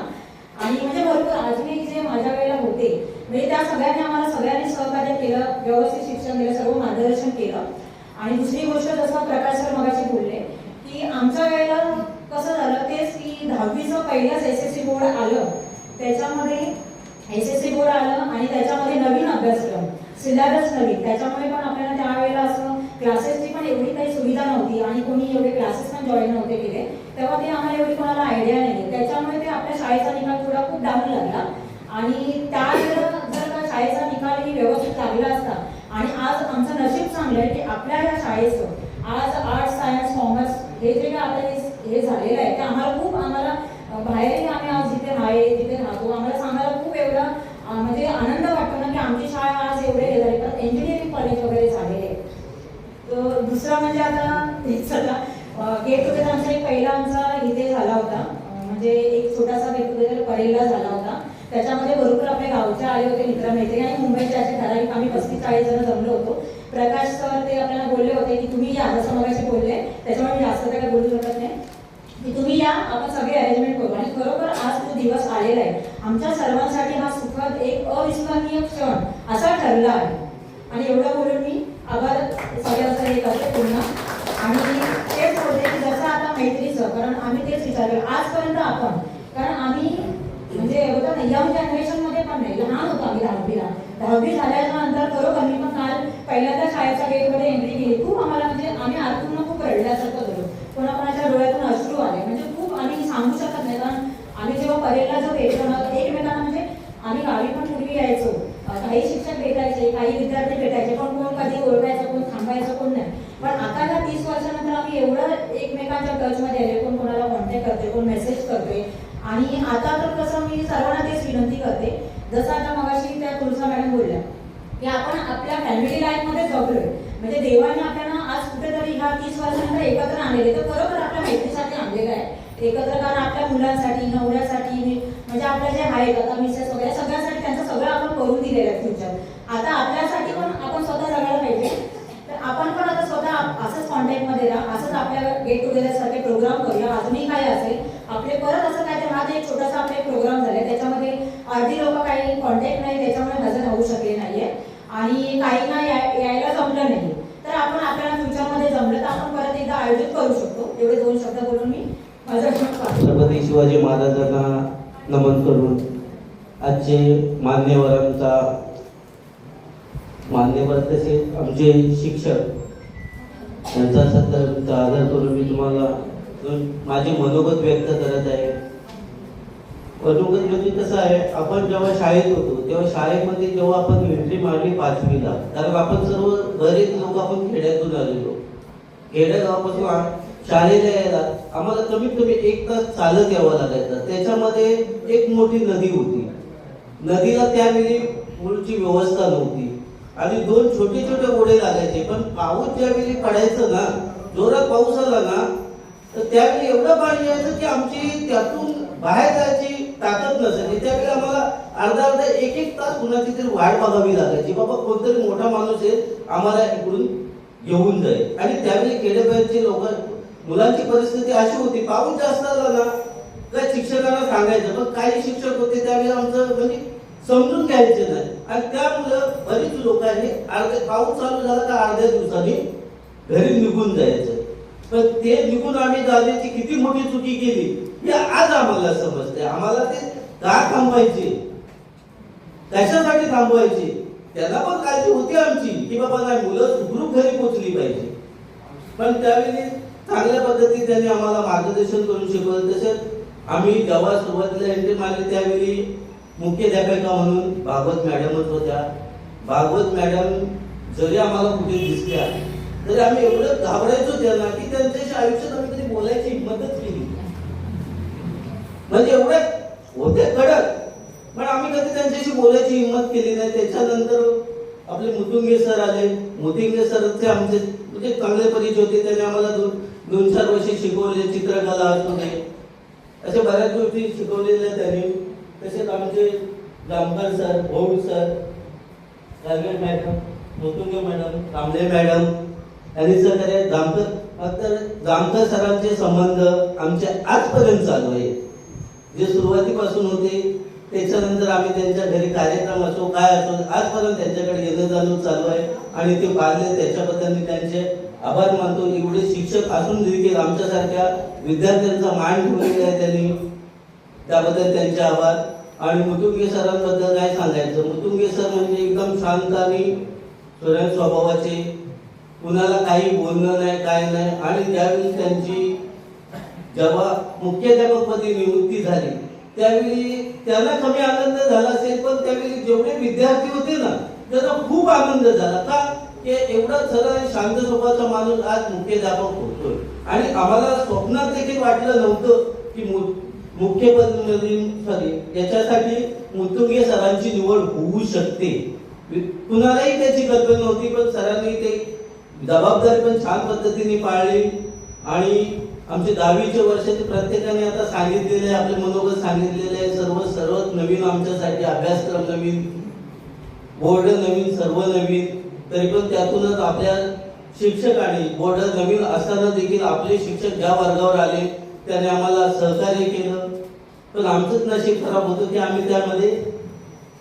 आणि म्हणजे भरपूर अजूनही जे माझ्या वेळेला होते म्हणजे त्या सगळ्यांनी आम्हाला सगळ्यांनी सहकार्य केलं, व्यवस्थित शिक्षण दिलं, सर्व मार्गदर्शन केलं. आणि दुसरी गोष्ट जसं प्रकाश सर मगाशी बोलले की आमच्या वेळेला कसं झालं तेच की 10वीचं पहिलंच SSC बोर्ड आलं, त्याच्यामध्ये SSC बोर्ड आलं आणि त्याच्यामध्ये नवीन अभ्यासक्रम, सिलेबस नवीन, त्याच्यामुळे पण आपल्याला त्यावेळेला असं क्लासेसची पण एवढी काही सुविधा नव्हती आणि कोणी एवढे क्लासेस पण जॉईन नव्हते केले, तेव्हा ते आम्हाला एवढी कोणाला आयडिया नाही. त्याच्यामुळे ते आपल्या शाळेचा निकाल थोडा खूप डाऊन लागला आणि त्यावेळेला जर का शाळेचा निकालही व्यवस्थित लागला असता आणि आज आमचं नशीब चांगलं आहे की आपल्या या शाळेचं आज आर्ट्स, सायन्स, कॉमर्स हे जे काय आता हे झालेलं आहे ते आम्हाला बाहेरही आम्ही आज जिथे जिथे राहतो आम्हाला सांगायला खूप एवढा म्हणजे आनंद वाटतो ना की आमची शाळा आज एवढे हे झाले, तर इंजिनिअरिंग कॉलेज वगैरे झालेले आहे. तर दुसरा म्हणजे आता गेट टुगेदर आमचा एक पहिला आमचा इथे झाला होता, म्हणजे एक छोटासा गेट टुगेदर परेलला झाला होता. त्याच्यामध्ये भरपूर आपल्या गावचे आले होते मित्रमैत्रिणी आणि मुंबईचे असे ठराविक आम्ही 35-40 जण जमलो होतो. प्रकाश सर ते आपल्याला बोलले होते की तुम्ही या, जसं मगाशी बोलले त्याच्यामुळे मी जास्त काय बोलू शकत नाही, की तुम्ही या, आपण सगळे अरेंजमेंट करू. आणि खरोखर आज तो दिवस आलेला आहे आमच्या सर्वांसाठी, हा सुखद एक अविस्मरणीय क्षण असा ठरला आहे. आणि एवढं बोलून मी आभार सगळ्यांचा हे करते पुन्हा. आणि तेच होते की जसं आता मैत्रीचं, कारण आम्ही तेच विचारलं आजपर्यंत आपण, कारण आम्ही म्हणजे होतं ना यंग जनरेशनमध्ये पण नाही, लहान होतो आम्ही 10वी झाल्याच्या नंतर खरोखर मी पण काल पहिल्यांदा शाळेच्या गेटमध्ये एंट्री केली. खूप आम्हाला म्हणजे आम्ही आतून खूप रडल्यासारखं झालो, कोणाकोणाच्या डोळ्यातून अश्रू आले, म्हणजे खूप आम्ही सांगू शकत नाही. कारण आम्ही जेव्हा परेलला जो भेटलो ना एकमेकांना, म्हणजे आम्ही गावी पण पूर्वी यायचो काही शिक्षक भेटायचे, काही विद्यार्थी भेटायचे, पण कोण कधी ओळखायचं, कोण थांबायचं, कोण नाही. पण आता ह्या 30 वर्षानंतर आम्ही एवढं एकमेकांच्या टचमध्ये आले, कोण कोणाला कॉन्टॅक्ट करते, कोण मेसेज करते. आणि आता तर कसं मी सर्वांना तेच विनंती करते, जसं आता मगाशी त्या तुलसा मॅडम बोलल्या की आपण आपल्या फॅमिली लाईफमध्ये जगलोय, म्हणजे देवाने आपल्याला आज कुठेतरी ह्या 30 वर्षानंतर एकत्र आणलेले, तर खरोखर आपल्या मैत्रीसाठी आणलेलं आहे एकत्र. कारण आपल्या मुलांसाठी, नवऱ्यासाठी, म्हणजे आपल्या जे आहेत आता मिसेस वगैरे सगळ्यासाठी त्यांचं सगळं आपण करून दिलेलं आहे फ्युचर. आता आपल्यासाठी पण आपण स्वतः जगायला पाहिजे. तर आपण पण आता स्वतः असंच कॉन्टॅक्टमध्ये राहा, असंच आपल्या गेट टुगेदर सारखे प्रोग्राम करूया. अजूनही काय असेल आपले परत असं काय तर हा एक छोटासा आपले प्रोग्राम झाले, त्याच्यामध्ये अर्धी लोक काही कॉन्टॅक्ट नाही त्याच्यामुळे हजर होऊ शकले नाहीये आणि काहींना यायला जमलं नाही. तर आपण आपल्याला फ्युचरमध्ये जमलं तर आपण परत एकदा आयोजित करू शकतो. एवढे 2 शब्द बोलून मी माझं छत्रपती शिवाजी महाराजांना नमन करून आजचे मान्यवर तसेच आमचे शिक्षक यांचा सत्कार आदर करून मी तुम्हाला माझे मनोगत व्यक्त करत आहे. मनोगत म्हणजे कसं आहे, आपण जेव्हा शाळेत होतो तेव्हा शाळेमध्ये जेव्हा आपण एंट्री मारली 5वीला, कारण आपण सर्व बरेच लोक आपण खेड्यातून आलेलो, खेडेगावापासून शाळेला यायला आम्हाला कमीत कमी 1 तास चालत यावं लागायचं. त्याच्यामध्ये एक मोठी नदी होती, नदीला त्यावेळी मूळची व्यवस्था नव्हती आणि 2 छोटे छोटे ओढे लागायचे. पण पाऊस ज्यावेळी पडायचं ना, जोरात पाऊस आला ना, तर त्यावेळी एवढं पाणी यायचं की आमची त्यातून बाहेर जायची ताकद नसायची. त्यावेळी आम्हाला अर्धा 1-1 तास कुणाची तरी वाट बघावी लागायची, बाबा कोणतरी मोठा माणूस आहे आम्हाला इकडून घेऊन जाईल. आणि त्यावेळी खेडेबाहेरचे लोक, मुलांची परिस्थिती अशी होती, पाऊस जास्त आला ना काय शिक्षकांना सांगायचं, पण काही शिक्षक होते त्यावेळी आमचं म्हणजे समजून घ्यायचे नाही. आणि त्यामुळं बरीच लोक आहे पाऊस चालू झाला का अर्ध्या दिवसांनी घरी निघून जायचं. पण ते निघून आम्ही जाण्याची किती मोठी चुकी केली हे आज आम्हाला समजते. आम्हाला ते का थांबवायचे, कशासाठी थांबवायचे, त्याला पण काळजी होती आमची की बाबा नाही मुलं सुखरूप घरी पोहोचली पाहिजे. पण त्यावेळी चांगल्या पद्धतीने त्यांनी आम्हाला मार्गदर्शन करून शिकवलं. तसेच आम्ही जेव्हा सुरुवातीला एंट्री मारली त्यावेळी मुख्याध्यापिका म्हणून भागवत मॅडमच होत्या. भागवत मॅडम जरी आम्हाला कुठे दिसल्या तरी आम्ही एवढं घाबरायचो त्यांना की त्यांच्याशी आयुष्यात आम्ही कधी बोलायची हिंमतच केली, म्हणजे एवढे होते कडक, पण आम्ही कधी त्यांच्याशी बोलायची हिंमत केली नाही. त्याच्यानंतर आपले मुतुंगे सर आले. मुतुंगे सरचे आमचे म्हणजे चांगले परिचय होते, त्यांनी आम्हाला 2-4 वर्षे शिकवले, चित्रकला असू दे अशा बऱ्याच गोष्टी शिकवलेल्या त्यांनी. तसेच आमचे Jamkar sir, Bhol sir, Garge madam, Mutunge madam, Kamble madam यांनी सहकार्य. जामकर सरांचे संबंध आमचे आजपर्यंत चालू आहे, जे सुरुवातीपासून होते. त्याच्यानंतर आम्ही त्यांच्या घरी कार्यक्रम असो काय असो आजपर्यंत त्यांच्याकडे येणं जाणं चालू आहे आणि ते पाळले त्याच्याबद्दल मी त्यांचे आभार मानतो. एवढे शिक्षक असून देखील आमच्यासारख्या विद्यार्थ्यांचा मान ठेवलेला आहे त्यांनी, त्याबद्दल त्यांचे आभार. आणि मुतुंगे सरांबद्दल काय सांगायचं, मुतुंगे सर म्हणजे एकदम शांत आणि सरळ स्वभावाचे, कुणाला काही बोलणं नाही काय नाही. आणि ज्यावेळी त्यांची जेव्हा मुख्याध्यापकपदी नियुक्ती झाली त्यावेळी त्यांना कमी आनंद झाला असेल, पण त्यावेळी जेवढे विद्यार्थी होते ना त्यांना खूप आनंद झाला का की एवढा सरळ शांत स्वभावाचा माणूस आज मुख्याध्यापक होतोय. आणि आम्हाला स्वप्नात देखील वाटलं नव्हतं की याच्यासाठी मुतुंगे सरांची निवड होऊ शकते. कुणालाही त्याची कल्पना नव्हती, पण सरांनी ते जबाबदारी पण छान पद्धतीने पाळली. आणि आमचे 10वीच्या वर्षाचे प्रत्येकाने आता सांगितलेले आहे, आपले मनोगत सांगितलेले आहे. सर्व नवीन आमच्यासाठी अभ्यासक्रम नवीन, बोर्ड नवीन, सर्व नवीन. तरी पण त्यातूनच आपल्या शिक्षकांनी बोर्ड नवीन असताना देखील आपले शिक्षक ज्या वर्गावर आले त्याने आम्हाला सहकार्य केलं. पण आमचंच नशीब खराब होतं की आम्ही त्यामध्ये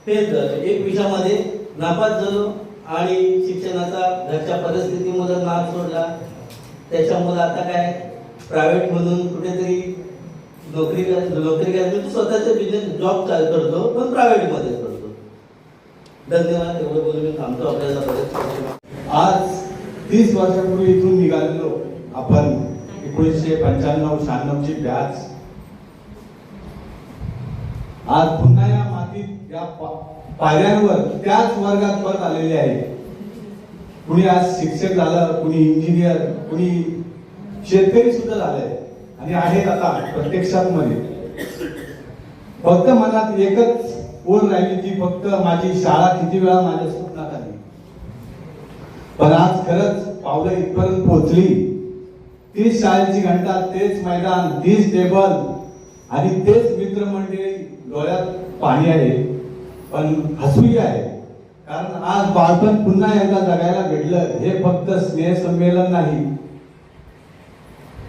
फेल झालो, एक विषयामध्ये नापास झालो आणि शिक्षणाचा घरच्या परिस्थितीमुळे नाद सोडला. त्याच्यामुळे आता काय प्रायव्हेट म्हणून कुठेतरी नोकरी करायची, स्वतःचा बिझनेस जॉब करतो पण प्रायव्हेट मध्ये करतो. धन्यवाद. एवढं बोलून मी थांबतो. आपल्याला बरेच आज 30 वर्षापूर्वी इथून निघालेलो आपण 1995-96 ची बॅच आज पुन्हा या माती बाबतीत या पायऱ्यांवर त्याच वर्गात परत आलेले आहे. कुणी आज शिक्षक झालं, कुणी इंजिनियर, कुणी शेतकरी सुद्धा झालंय आणि आहेत आता प्रत्यक्षात मध्ये. फक्त मनात एकच ओढ राहिली ती फक्त माझी शाळा किती वेळा माझ्या स्वप्नात आली. पण आज खरंच पावलं इथपर्यंत पोहोचली. तीच शाळेची घंटा, तेच मैदान, तीच टेबल आणि तेच मित्रमंडळी. डोळ्यात पाणी आहे पण हसूही आहे, कारण आज बालपण पुन्हा एकदा जगायला भेटलं. हे फक्त स्नेह संमेलन नाही,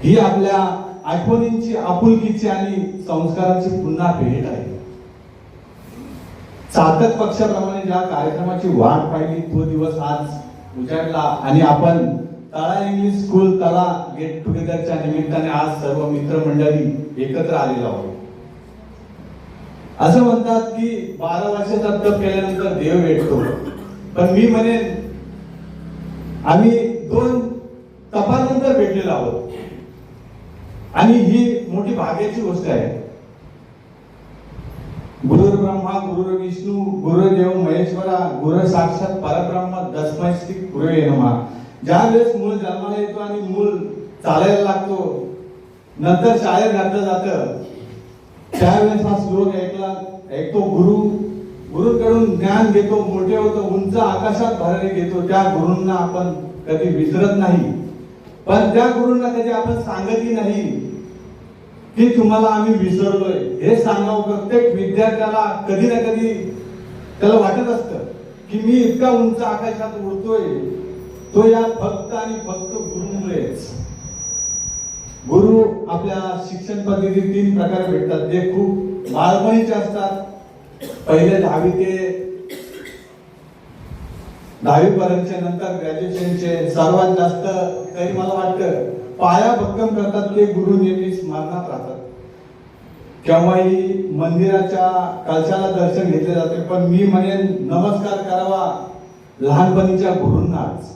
ही आपल्या आठवणींची, आपुलकीची आणि संस्कारांची पुन्हा भेट आहे. चातक पक्षाप्रमाणे ज्या कार्यक्रमाची वाट पाहिली तो दिवस आज उजाडला आणि आपण तळा इंग्लिश स्कूल तळा गेट टुगेदरच्या निमित्ताने आज सर्व मित्रमंडळी एकत्र आलेलो आहोत. असं म्हणतात की 12 वर्षाचा तप केल्यानंतर देव भेटतो, पण मी म्हणेन आम्ही 2 तपानंतर भेटलेलो आहोत आणि ही मोठी भाग्याची गोष्ट आहे. गुरुर् ब्रह्मा गुरुर् विष्णू गुरुर्देव महेश्वरा गुरु साक्षात परब्रह्म तस्मै श्री गुरवे नमः. ज्या वेळेस मूल जन्माला येतो आणि मूल चालायला लागतो, नंतर शाळेत घातलं जातं, त्यावेळेस हा श्लोक ऐकतो. गुरुकडून ज्ञान घेतो, मोठे होतो, उंच आकाशात भरारी घेतो. त्या गुरूंना आपण कधी विसरत नाही, पण त्या गुरूंना कधी आपण सांगतही नाही की तुम्हाला आम्ही विसरलोय. हे सांगावं प्रत्येक विद्यार्थ्याला. कधी ना कधी त्याला वाटत असतं की मी इतका उंच आकाशात उडतोय, तो या फक्त आणि फक्त गुरुमुळेच. गुरु आपल्या शिक्षण पद्धतीत 3 प्रकारे भेटतात. ते खूप बालपणीचे असतात. पहिले 10वी ते 10वी पर्यंतचे, नंतर ग्रॅज्युएशनचे. सर्वात जास्त तरी मला वाटतं पाया भक्कम करतात ते गुरु नेहमी स्मरणात राहतात. केव्हाही मंदिराच्या कळशाला दर्शन घेतले जाते, पण मी म्हणेन नमस्कार करावा लहानपणीच्या गुरूंनाच,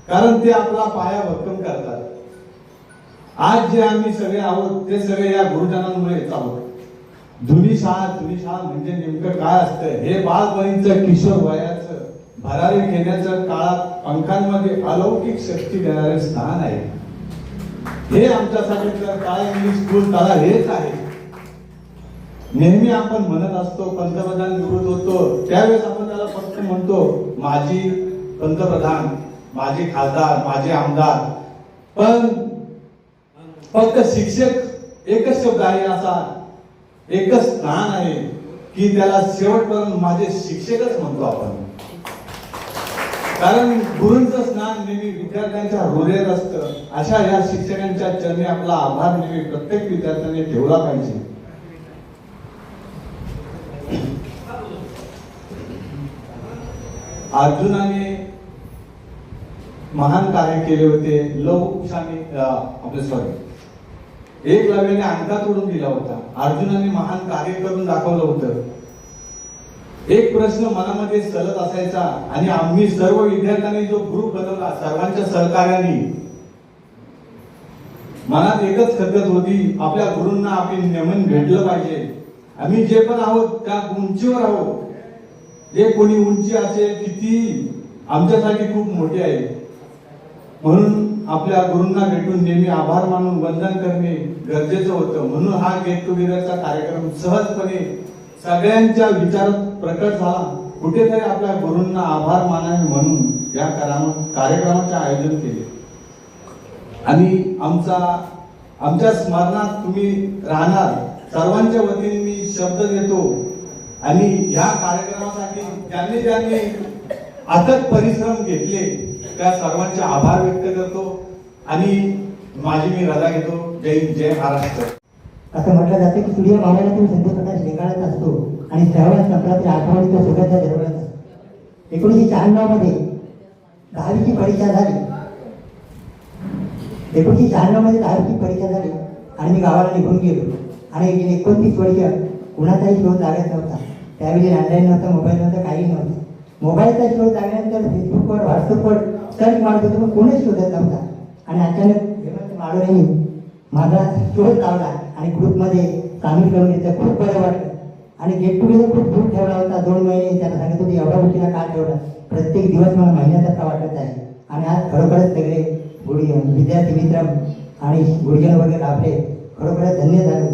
कारण ते आपला पाया भक्कम करतात. आज जे आम्ही सगळे आहोत ते सगळे या गुरुजनांमुळेच आहोत. जुनी शाळा म्हणजे नेमकं काय असतं हे बालपणीचं, किशोर वयाचं, भरारी घेण्याचं काळात पंखांमध्ये अलौकिक शक्ती देणारे स्थान आहे. हे आमच्यासाठी तर तळा इंग्लिश स्कूल तळा हेच आहे. नेहमी आपण म्हणत असतो पंतप्रधान निवडून होतो त्यावेळेस आपण त्याला फक्त म्हणतो माजी पंतप्रधान, माझे खासदार, माझे आमदार, पण फक्त शिक्षक एकच शब्द आहे, असा एकच स्थान आहे की त्याला शेवटपर्यंत माझे शिक्षकच म्हणतो आपण. कारण गुरूंचं स्नान नेहमी विद्यार्थ्यांच्या हृदयात असतं. अशा या शिक्षकांच्या चरणी आपला आभार नेहमी प्रत्येक विद्यार्थ्याने ठेवला पाहिजे. अर्जुनाने महान कार्य केले होते. एकलव्याने अंका तोडून दिला होता. अर्जुनाने महान कार्य करून दाखवलं होतं. एक प्रश्न मनामध्ये सलत असायचा आणि आम्ही सर्व विद्यार्थ्यांनी जो ग्रुप बनवला सर्वांच्या सहकार्याने मनात एकच खतखत होती, आपल्या गुरूंना आपण नमन भेटलं पाहिजे. आम्ही जे पण आहोत त्या उंचीवर आहोत. जे कोणी उंची असेल किती आमच्यासाठी खूप मोठे आहे, म्हणून आपल्या गुरूंना भेटून नेहमी आभार मानून वंदन करणे गरजेचं होतं. म्हणून हा गेट टुगेदरचा कार्यक्रम सहजपणे सगळ्यांच्या विचारात प्रकट झाला. कुठेतरी आपल्या गुरूंना आभार मानावे म्हणून या कार्यक्रमाचे आयोजन केले आणि आमच्या स्मरणात तुम्ही राहणार सर्वांच्या वतीने मी शब्द देतो आणि या कार्यक्रमासाठी ज्यांनी अथक परिश्रम घेतले त्या सर्वांचे आभार व्यक्त करतो आणि माझी मी रजा घेतो. जय हिंद, जय महाराष्ट्र. असं म्हटलं जातं की सूर्य मावळातून संध्यप्रकाश निघाळत असतो आणि श्रावण संक्रांती आठवणीचा सुगंध दरवळत असतो. 1996 मध्ये 10वीची परीक्षा झाली. 1996 मध्ये 10वीची परीक्षा झाली आणि मी गावाला निघून गेलो आणि 29 वर्ष कुणाचाही शोध लागत नव्हता. त्यावेळी लँडलाईन नव्हतं, मोबाईल नव्हतं, काही नव्हतं. मोबाईलचा शोध लागल्यानंतर फेसबुकवर, व्हॉट्सअपवर सर्च मारत होतो पण कोणीच शोधत नव्हता. आणि अचानक हेमंत माळोरेंनी माझा शोध लावला आणि ग्रुपमध्ये सामील करून घेतलं. खूप बरं वाटलं. आणि गेट टुगेदर खूप दूर ठेवला होता 2 महिने. त्याला सांगत होते एवढा उशिरा का ठेवला. प्रत्येक दिवस मला महिन्यासारखा वाटत आहे. आणि आज खरोखरच सगळे विद्यार्थी मित्र आणि गुरुजन वगैरे आपले खरोखरच धन्य झालो.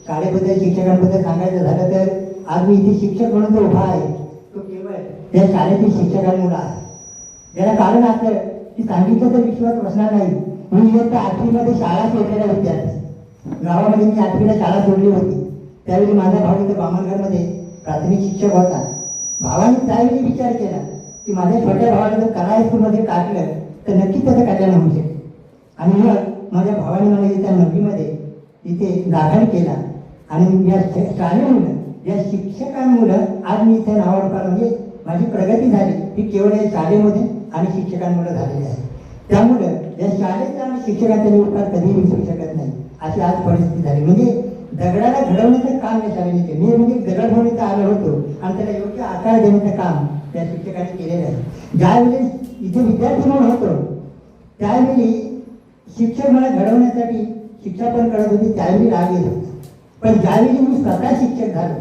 शाळेबद्दल शिक्षकांबद्दल सांगायचं झालं तर आज मी इथे शिक्षक म्हणून जो उभा आहे तो केवळ या शाळेतील शिक्षकांमुळे आहे. याला कारण असं की सांगितलं तर विश्वास बसणार नाही. मी इयत्ता 8वीमध्ये शाळा सोडलेला विद्यार्थी. गावामध्ये मी 8वीला शाळा सोडली होती. त्यावेळी माझा भाऊ इथं बामणघरमध्ये प्राथमिक शिक्षक होता. भावाने त्यावेळी विचार केला की माझ्या छोट्या भावाला जर कला हायस्कूलमध्ये टाकलं तर नक्कीच त्याचं कल्याण होऊ शकेल. आणि मग माझ्या भावाने मला येत्या 9वीमध्ये इथे दाखल केला. आणि या शाळेमुळं या शिक्षकांमुळं आज मी इथे नावाडकार म्हणजे माझी प्रगती झाली ही केवळ या शाळेमध्ये आणि शिक्षकांमुळे झालेली आहे. त्यामुळं या शाळेचा आणि शिक्षकांचा मी उपकार कधीही विसरू शकत नाही अशी आज परिस्थिती झाली. म्हणजे दगडाला घडवण्याचं काम या शाळेने केलं. मी म्हणजे दगड म्हणून इथं आलो होतो आणि त्याला योग्य आकार देण्याचं काम त्या शिक्षकांनी केलेलं आहे. ज्यावेळेस इथे विद्यार्थी म्हणून होतो त्यावेळी शिक्षक मला घडवण्यासाठी शिक्षा पण करत होती. त्यावेळी राग येत होता. पण ज्यावेळी मी स्वतः शिक्षक झालो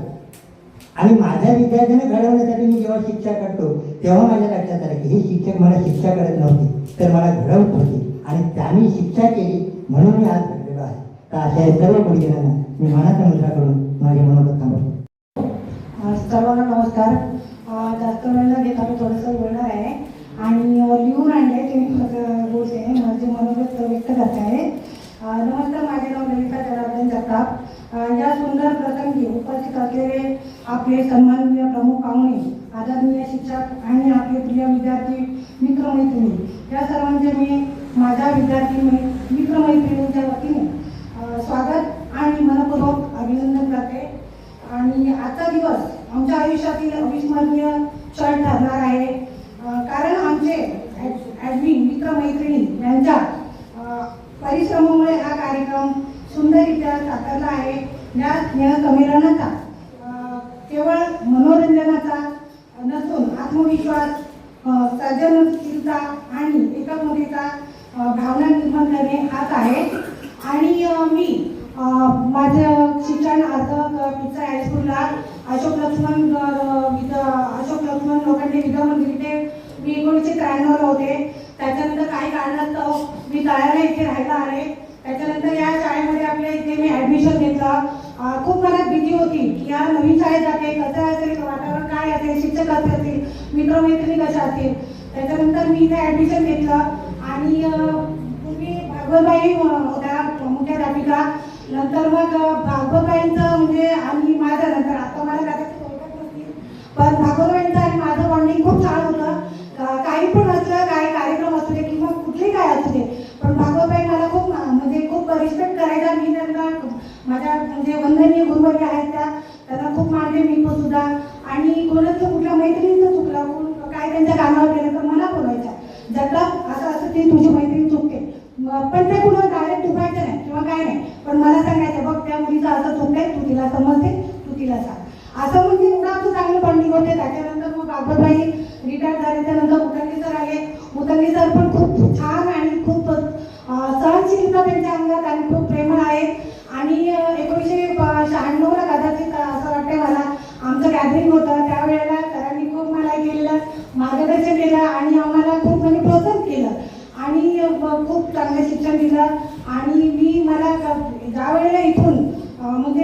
आणि माझ्या विद्यार्थ्यांना घडवण्यासाठी मी जेव्हा शिक्षा करतो तेव्हा माझ्या लक्षात आलं की हे शिक्षक मला शिक्षा करत नव्हते तर मला घडवत होते आणि त्यांनी शिक्षा केली म्हणून मी आज घडलेलो आहे. तर अशा या सर्व गुरुजनांना मी मनाचा मुद्रा करून माझे मनोगत थांबवतो. सर्वांना नमस्कार. जास्त वेळ न घेता मी थोडंसं बोलणार आहे आणि लिहून आणले ते मी बोलते माझे मनोगत व्यक्त करते आहे. नमस्कार, माझे नाव ललिता जनार्दन जगताप. या सुंदर प्रसंगी उपस्थित असलेले आपले सन्माननीय प्रमुख पाहुणे, आदरणीय शिक्षक आणि आपले प्रिय विद्यार्थी मित्रमैत्रिणी या सर्वांचे मी माझ्या विद्यार्थी मित्रमैत्रिणींच्या वतीने स्वागत आणि मनपूर्वक अभिनंदन करते. आणि आजचा दिवस आमच्या आयुष्यातील अविस्मरणीय क्षण ठरणार आहे. कारण आमचे ॲडमिन मित्रमैत्रिणी यांच्या परिश्रमामुळे हा कार्यक्रम सुंदररित्या साकारला आहे. या स्नेहसंमेलनाचा केवळ मनोरंजनाचा नसून आत्मविश्वास, सर्जनशीलता आणि एकात्मतेचा भावना निर्माण करणे हाच आहे. आणि मी माझं शिक्षण असं पिचा हायस्कूलला अशोक लक्ष्मण लोखंडे विद्यामंदिर इथे मी 1993ला होते. त्याच्यानंतर काही कारणास्तव मी तळ्याला इथे राहायला आले. त्याच्यानंतर या शाळेमध्ये आपल्या इथे मी ॲडमिशन घेतलं. खूप मनात भीती होती की या नवीन शाळेत जाते, कसं असेल, वातावरण काय असेल, शिक्षक कसे असतील, मित्रमैत्रिणी कशा असतील. त्याच्यानंतर मी इथे ॲडमिशन घेतलं आणि तुम्ही भागवतबाई होत्या मुख्याध्यापिका. नंतर मग भागवतबाईंचं म्हणजे आणि माझं नंतर आता मला कदाचित ओळखत नसतील पण भागवतबाईंचं आणि माझं बॉन्डिंग खूप छान होतं. काही पण असलं, काही कार्यक्रम असू दे किंवा कुठलेही काय असू दे, पण भागवतबाई मला खूप म्हणजे खूप रिस्पेक्ट करायचा. मी त्यांना माझ्या म्हणजे वंदनीय गुरुवर्य आहेत त्यांना खूप मानते मी पण सुद्धा. आणि कोणाचं कुठल्या मैत्रिणीचं चुकलं, कोण काय त्यांच्या कानावर गेलं तर मला बोलायच्या जगताप असं असं ती तुझी मैत्रीण चुकते. पण ते कुणाला डायरेक्ट चुकायचं नाही किंवा काय नाही, पण मला सांगायचं बघ त्या मुलीचं असं चुकतंय, तू तिला समजते, तू तिला सांग. असं म्हणजे एवढं आमचं चांगलं बॉन्डिंग होते. त्याच्यानंतर मग भागवतबाई रिटायर झाले. त्यानंतर मुतंगी सर आले. मुतंगी सर पण खूप छान आणि खूप सहनशीलता त्यांच्या अंगात आणि खूप प्रेमळ आहेत. आणि 1996ला कदाचित असं वाटतं मला आमचं गॅदरिंग होतं. त्यावेळेला सरांनी खूप मला केलेलं मार्गदर्शन केलं आणि आम्हाला खूप म्हणजे प्रोत्साहन केलं आणि खूप चांगलं शिक्षण दिलं. आणि मी मला ज्या वेळेला इथून म्हणजे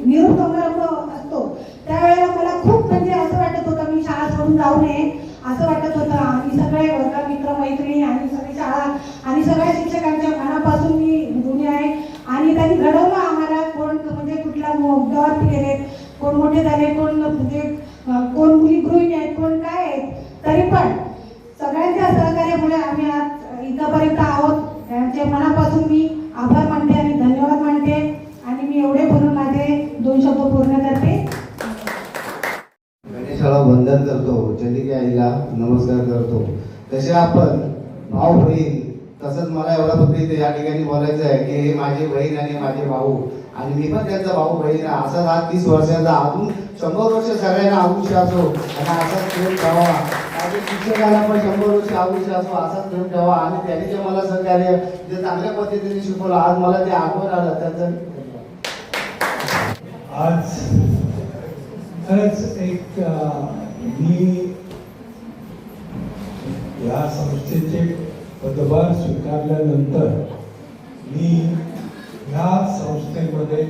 निरोप समारंभ असतो त्यावेळेला मला खूप म्हणजे असं वाटत होतं मी शाळा सोडून जाऊ नये असं वाटत होतं. आणि सगळे वर्ग मित्रमैत्रिणी आणि सगळी शाळा आणि सगळ्या शिक्षकांच्या मनापासून मी ऋणी आहे. आणि त्यांनी घडवलं आम्हाला. कोण म्हणजे कुठल्या मुद्द्यावरती गेले, कोण मोठे झाले, कोण म्हणजे कोण मुली गृहिणी आहेत, कोण काय आहेत, तरी पण सगळ्यांच्या सहकार्यामुळे आम्ही आज इथंपर्यंत आहोत. त्यांचे मनापासून मी आभार मानते आणि धन्यवाद मानते. आणि मी एवढे बोलून माझे 2 शब्द पूर्ण करते. गणेशाला वंदन करतो, चंडिके आईला नमस्कार करतो. तसे आपण भाऊ बहीण, तसंच मला एवढा फक्त इथे या ठिकाणी बोलायचं आहे की हे माझी बहीण आणि माझे भाऊ आणि मी पण त्यांचा भाऊ बहीण आहे. असाच हा 30 वर्षाचा अजून 100 वर्ष सगळ्यांना आयुष्य असो आणि असाच प्रेम ठेवा. माझ्या शिक्षकांना पण 100 वर्ष आयुष्य असो, असाच प्रेम ठेवा. आणि त्यांनी जे मला सहकार्य जे चांगल्या पद्धतीने शिकवलं आज मला ते आठवण आलं त्यांचं. आज खरंच एक मी या संस्थेचे पदभार स्वीकारल्यानंतर मी ह्या संस्थेमध्ये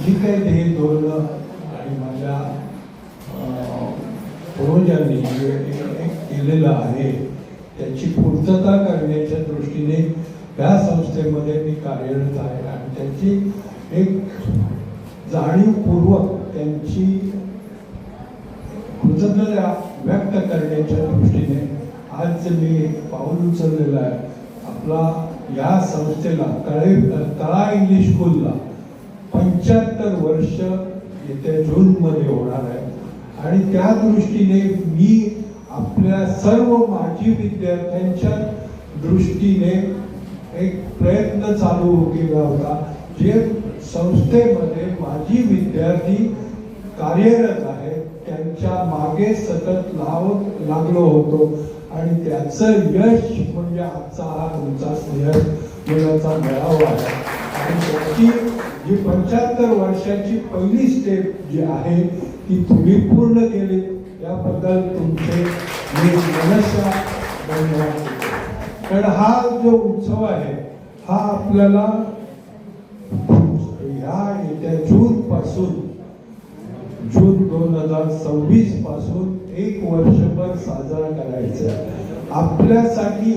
जी काही ध्येय धोरणं आणि माझ्या पूर्वजांनी जे एक केलेलं आहे त्याची पूर्तता करण्याच्या दृष्टीने या संस्थेमध्ये मी कार्यरत आहे आणि त्याची एक जाणीवपूर्वक त्यांची कृतज्ञता व्यक्त करण्याच्या दृष्टीने आज मी पाऊल उचललेलं आहे. आपला या संस्थेला तळा इंग्लिश स्कूलला 75 वर्ष येत्या जूनमध्ये होणार आहे आणि त्या दृष्टीने मी आपल्या सर्व माजी विद्यार्थ्यांच्या दृष्टीने एक प्रयत्न चालू केला होता. जे संस्थेमध्ये माजी विद्यार्थी कार्यरत आहेत त्यांच्या मागे सतत लागलो होतो आणि त्याचं यश म्हणजे आजचा हा तुमचा स्नेह मुलाचा मेळावा आहे. आणि त्याची जी 75 वर्षाची पहिली स्टेप जी आहे ती तुम्ही पूर्ण केली याबद्दल तुमचे मी मनस्या धन्यवाद देतो. कारण हा जो उत्सव आहे हा आपल्याला ह्या येत्या जून 2026 पासून 1 वर्षभर साजरा करायचा आहे. आपल्यासाठी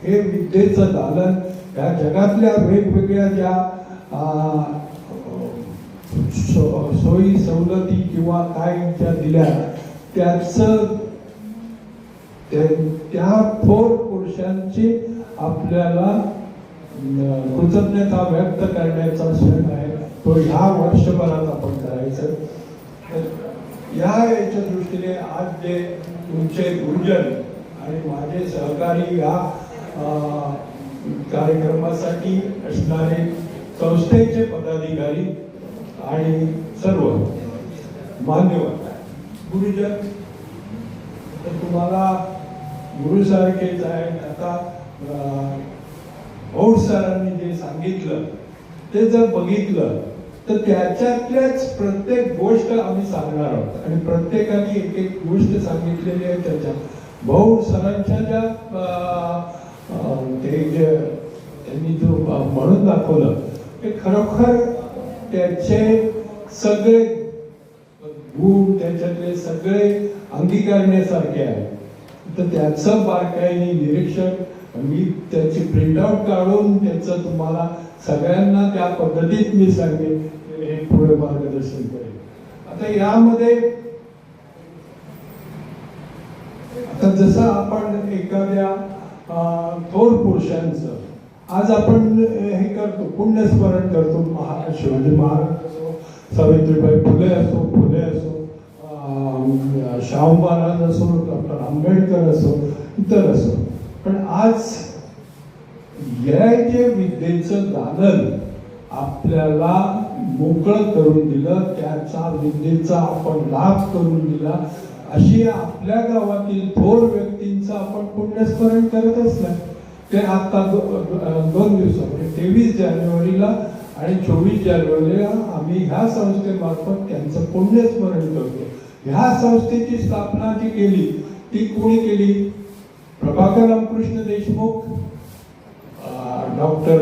हे विद्येचं दालन या जगातल्या वेगवेगळ्या ज्या सोयी सवलती किंवा काय ज्या दिल्या त्याचं त्या थोर पुरुषांची आपल्याला कृतज्ञता व्यक्त करण्याचा क्षण आहे तो ह्या वर्षभरात आपण करायचं. या याच्या दृष्टीने आज जे तुमचे गुरुजन आणि माझे सहकारी या कार्यक्रमासाठी असणारे संस्थेचे पदाधिकारी आणि सर्व मान्यवर गुरुजन तर तुम्हाला गुरुसारखेच आहेत. आता भाऊ सरांनी जे सांगितलं ते जर बघितलं तर त्याच्यातल्याच प्रत्येक गोष्ट आम्ही सांगणार आहोत आणि प्रत्येकाने एक एक गोष्ट सांगितलेली आहे. त्याच्या भाऊ सरांच्या ज्या ते जे त्यांनी जो म्हणून दाखवलं ते खरोखर त्याचे सगळे गुण त्याच्यातले सगळे अंगीकारण्यासारखे आहे. तर त्याचं बारकाईने निरीक्षण मी त्याची प्रिंटआउट काढून त्याचं तुम्हाला सगळ्यांना त्या पद्धतीत मी सांगेन हे पुढे मार्गदर्शन करेल. आता यामध्ये आता जसं आपण एखाद्या थोर पुरुषांचं आज आपण हे करतो पुण्यस्मरण करतो. शिवाजी महाराज असो, सावित्रीबाई फुले असो, शाहू महाराज असो, डॉक्टर आंबेडकर असो, इतर असो. पण आज या जे विद्येचं दालन आपल्याला मोकळं करून दिलं त्याचा विद्येचा आपण लाभ करून दिला अशी आपल्या गावातील थोर व्यक्तींचं आपण पुण्यस्मरण करतच नाही. ते आता 2 दिवसामध्ये 23 जानेवारीला आणि 24 जानेवारीला आम्ही ह्या संस्थेमार्फत त्यांचं पुण्यस्मरण करतो. ह्या संस्थेची स्थापना जी केली ती कोणी केली? Prabhakar Ramkrishna Deshmukh, doctor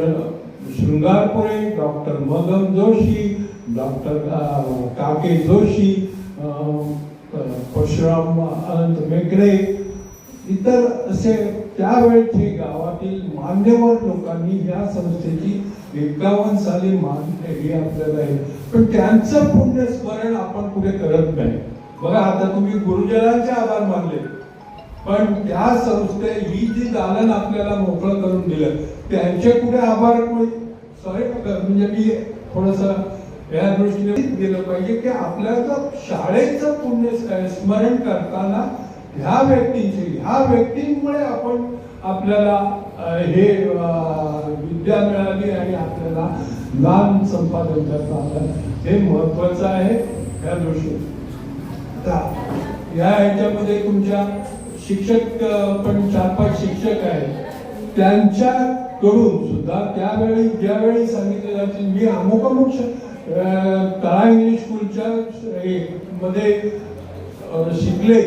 Shringarpure, doctor Magan Joshi, doctor Kake Joshi, Parshuram अनंत मेघडे, इतर असे त्यावेळचे गावातील मान्यवर लोकांनी या संस्थेची 51 साली मान्य ही आपल्याला आहे. पण त्यांचं पुण्यस्मरण आपण कुठे करत नाही. बघा आता तुम्ही गुरुजनांचे आभार मानले पण त्या संस्थे ही जी दालन आपल्याला मोकळं करून दिलं त्यांचे कुठे आभार म्हणजे मी थोडस या दृष्टीने गेलं पाहिजे की आपल्याला शाळेचं पुण्य स्मरण करताना ह्या व्यक्तींमुळे आपण आपल्याला हे विद्या मिळाली आणि आपल्याला ज्ञान संपादन करता आलं हे महत्वाचं आहे. या दृष्टीने या ह्याच्यामध्ये तुमच्या शिक्षक पण 4-5 शिक्षक आहेत त्यांच्याकडून सुद्धा त्यावेळी ज्यावेळी सांगितलं जाते मी अमुक तळा इंग्लिश स्कूलच्या मध्ये शिकले,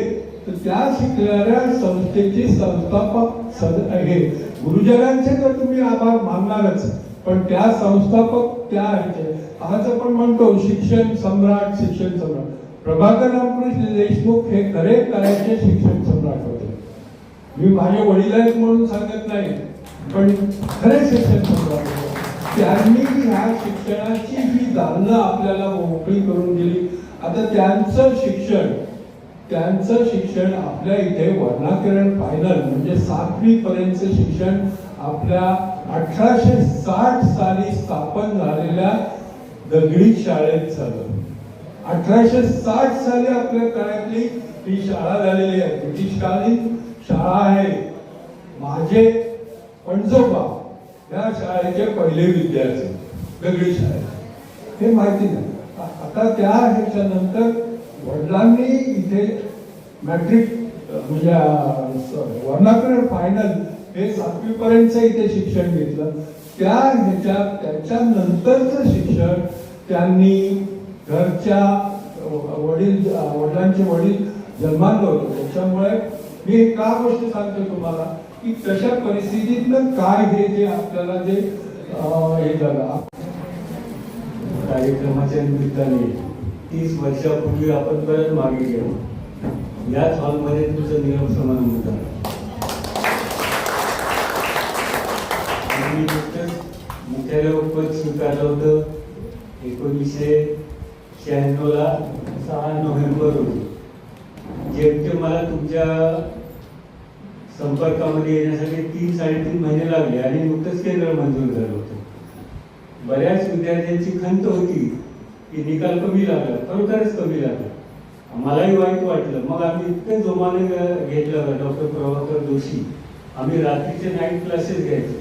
तर त्या शिकणाऱ्या संस्थेचे संस्थापक हे गुरुजनांचे तर तुम्ही आभार मानणारच, पण त्या संस्थापक त्या ह्याचे आज आपण म्हणतो शिक्षण सम्राट, शिक्षण सम्राट. प्रभाकर रामकृष्ण देशमुख हे खरे तळ्याचे शिक्षण सम्राट होते. मी माझे वडील आहेत म्हणून सांगत नाही, पण खरे शिक्षण सम्राट होते. त्यांनी ह्या शिक्षणाची ही दालनं आपल्याला मोकळी करून दिली. आता त्यांचं शिक्षण आपल्या इथे वर्णाकरण फायनल म्हणजे 7वी पर्यंतचं शिक्षण आपल्या 1860 साली स्थापन झालेल्या दगडी शाळेत झालं. 1860 साली आपल्या काळातली ही शाळा झालेली आहे. ब्रिटिशकालीन शाळा आहे. माझे पणजोबा या शाळेचे पहिले विद्यार्थी दगडी शाळेत, हे माहिती नाही. आता त्या ह्याच्यानंतर वडिलांनी इथे मॅट्रिक म्हणजे वर्णाकरण फायनल हे 7वी पर्यंतचं इथे शिक्षण घेतलं. त्याच्यानंतरचं शिक्षण त्यांनी घरच्या वडिलांचे वडील जन्माला होते. त्याच्यामुळे मी का गोष्ट सांगतो तुम्हाला की तशा परिस्थितीतनं काय हे जे आपल्याला जे हे झालं. कार्यक्रमाच्या निमित्ताने 30 वर्षापूर्वी आपण परत मागे गेलो. याच हॉलमध्ये तुमचं नियम समारंभ झाला. मी नुकतंच मुख्याध्यापक स्वीकारलं होतं 1996ला 6 नोव्हेंबर रोजी. जेमते मला तुमच्या संपर्कामध्ये येण्यासाठी 3-3.5 महिने लागले आणि नुकतंच केंद्र मंजूर झालं होतं. बऱ्याच विद्यार्थ्यांची खंत होती की निकाल कमी लागला, खरोखरच कमी लागला. मलाही वाईट वाटलं. मग आम्ही इतकं जोमाने घेतलं. डॉक्टर प्रभाकर जोशी, आम्ही रात्रीचे नाईट क्लासेस घ्यायचे.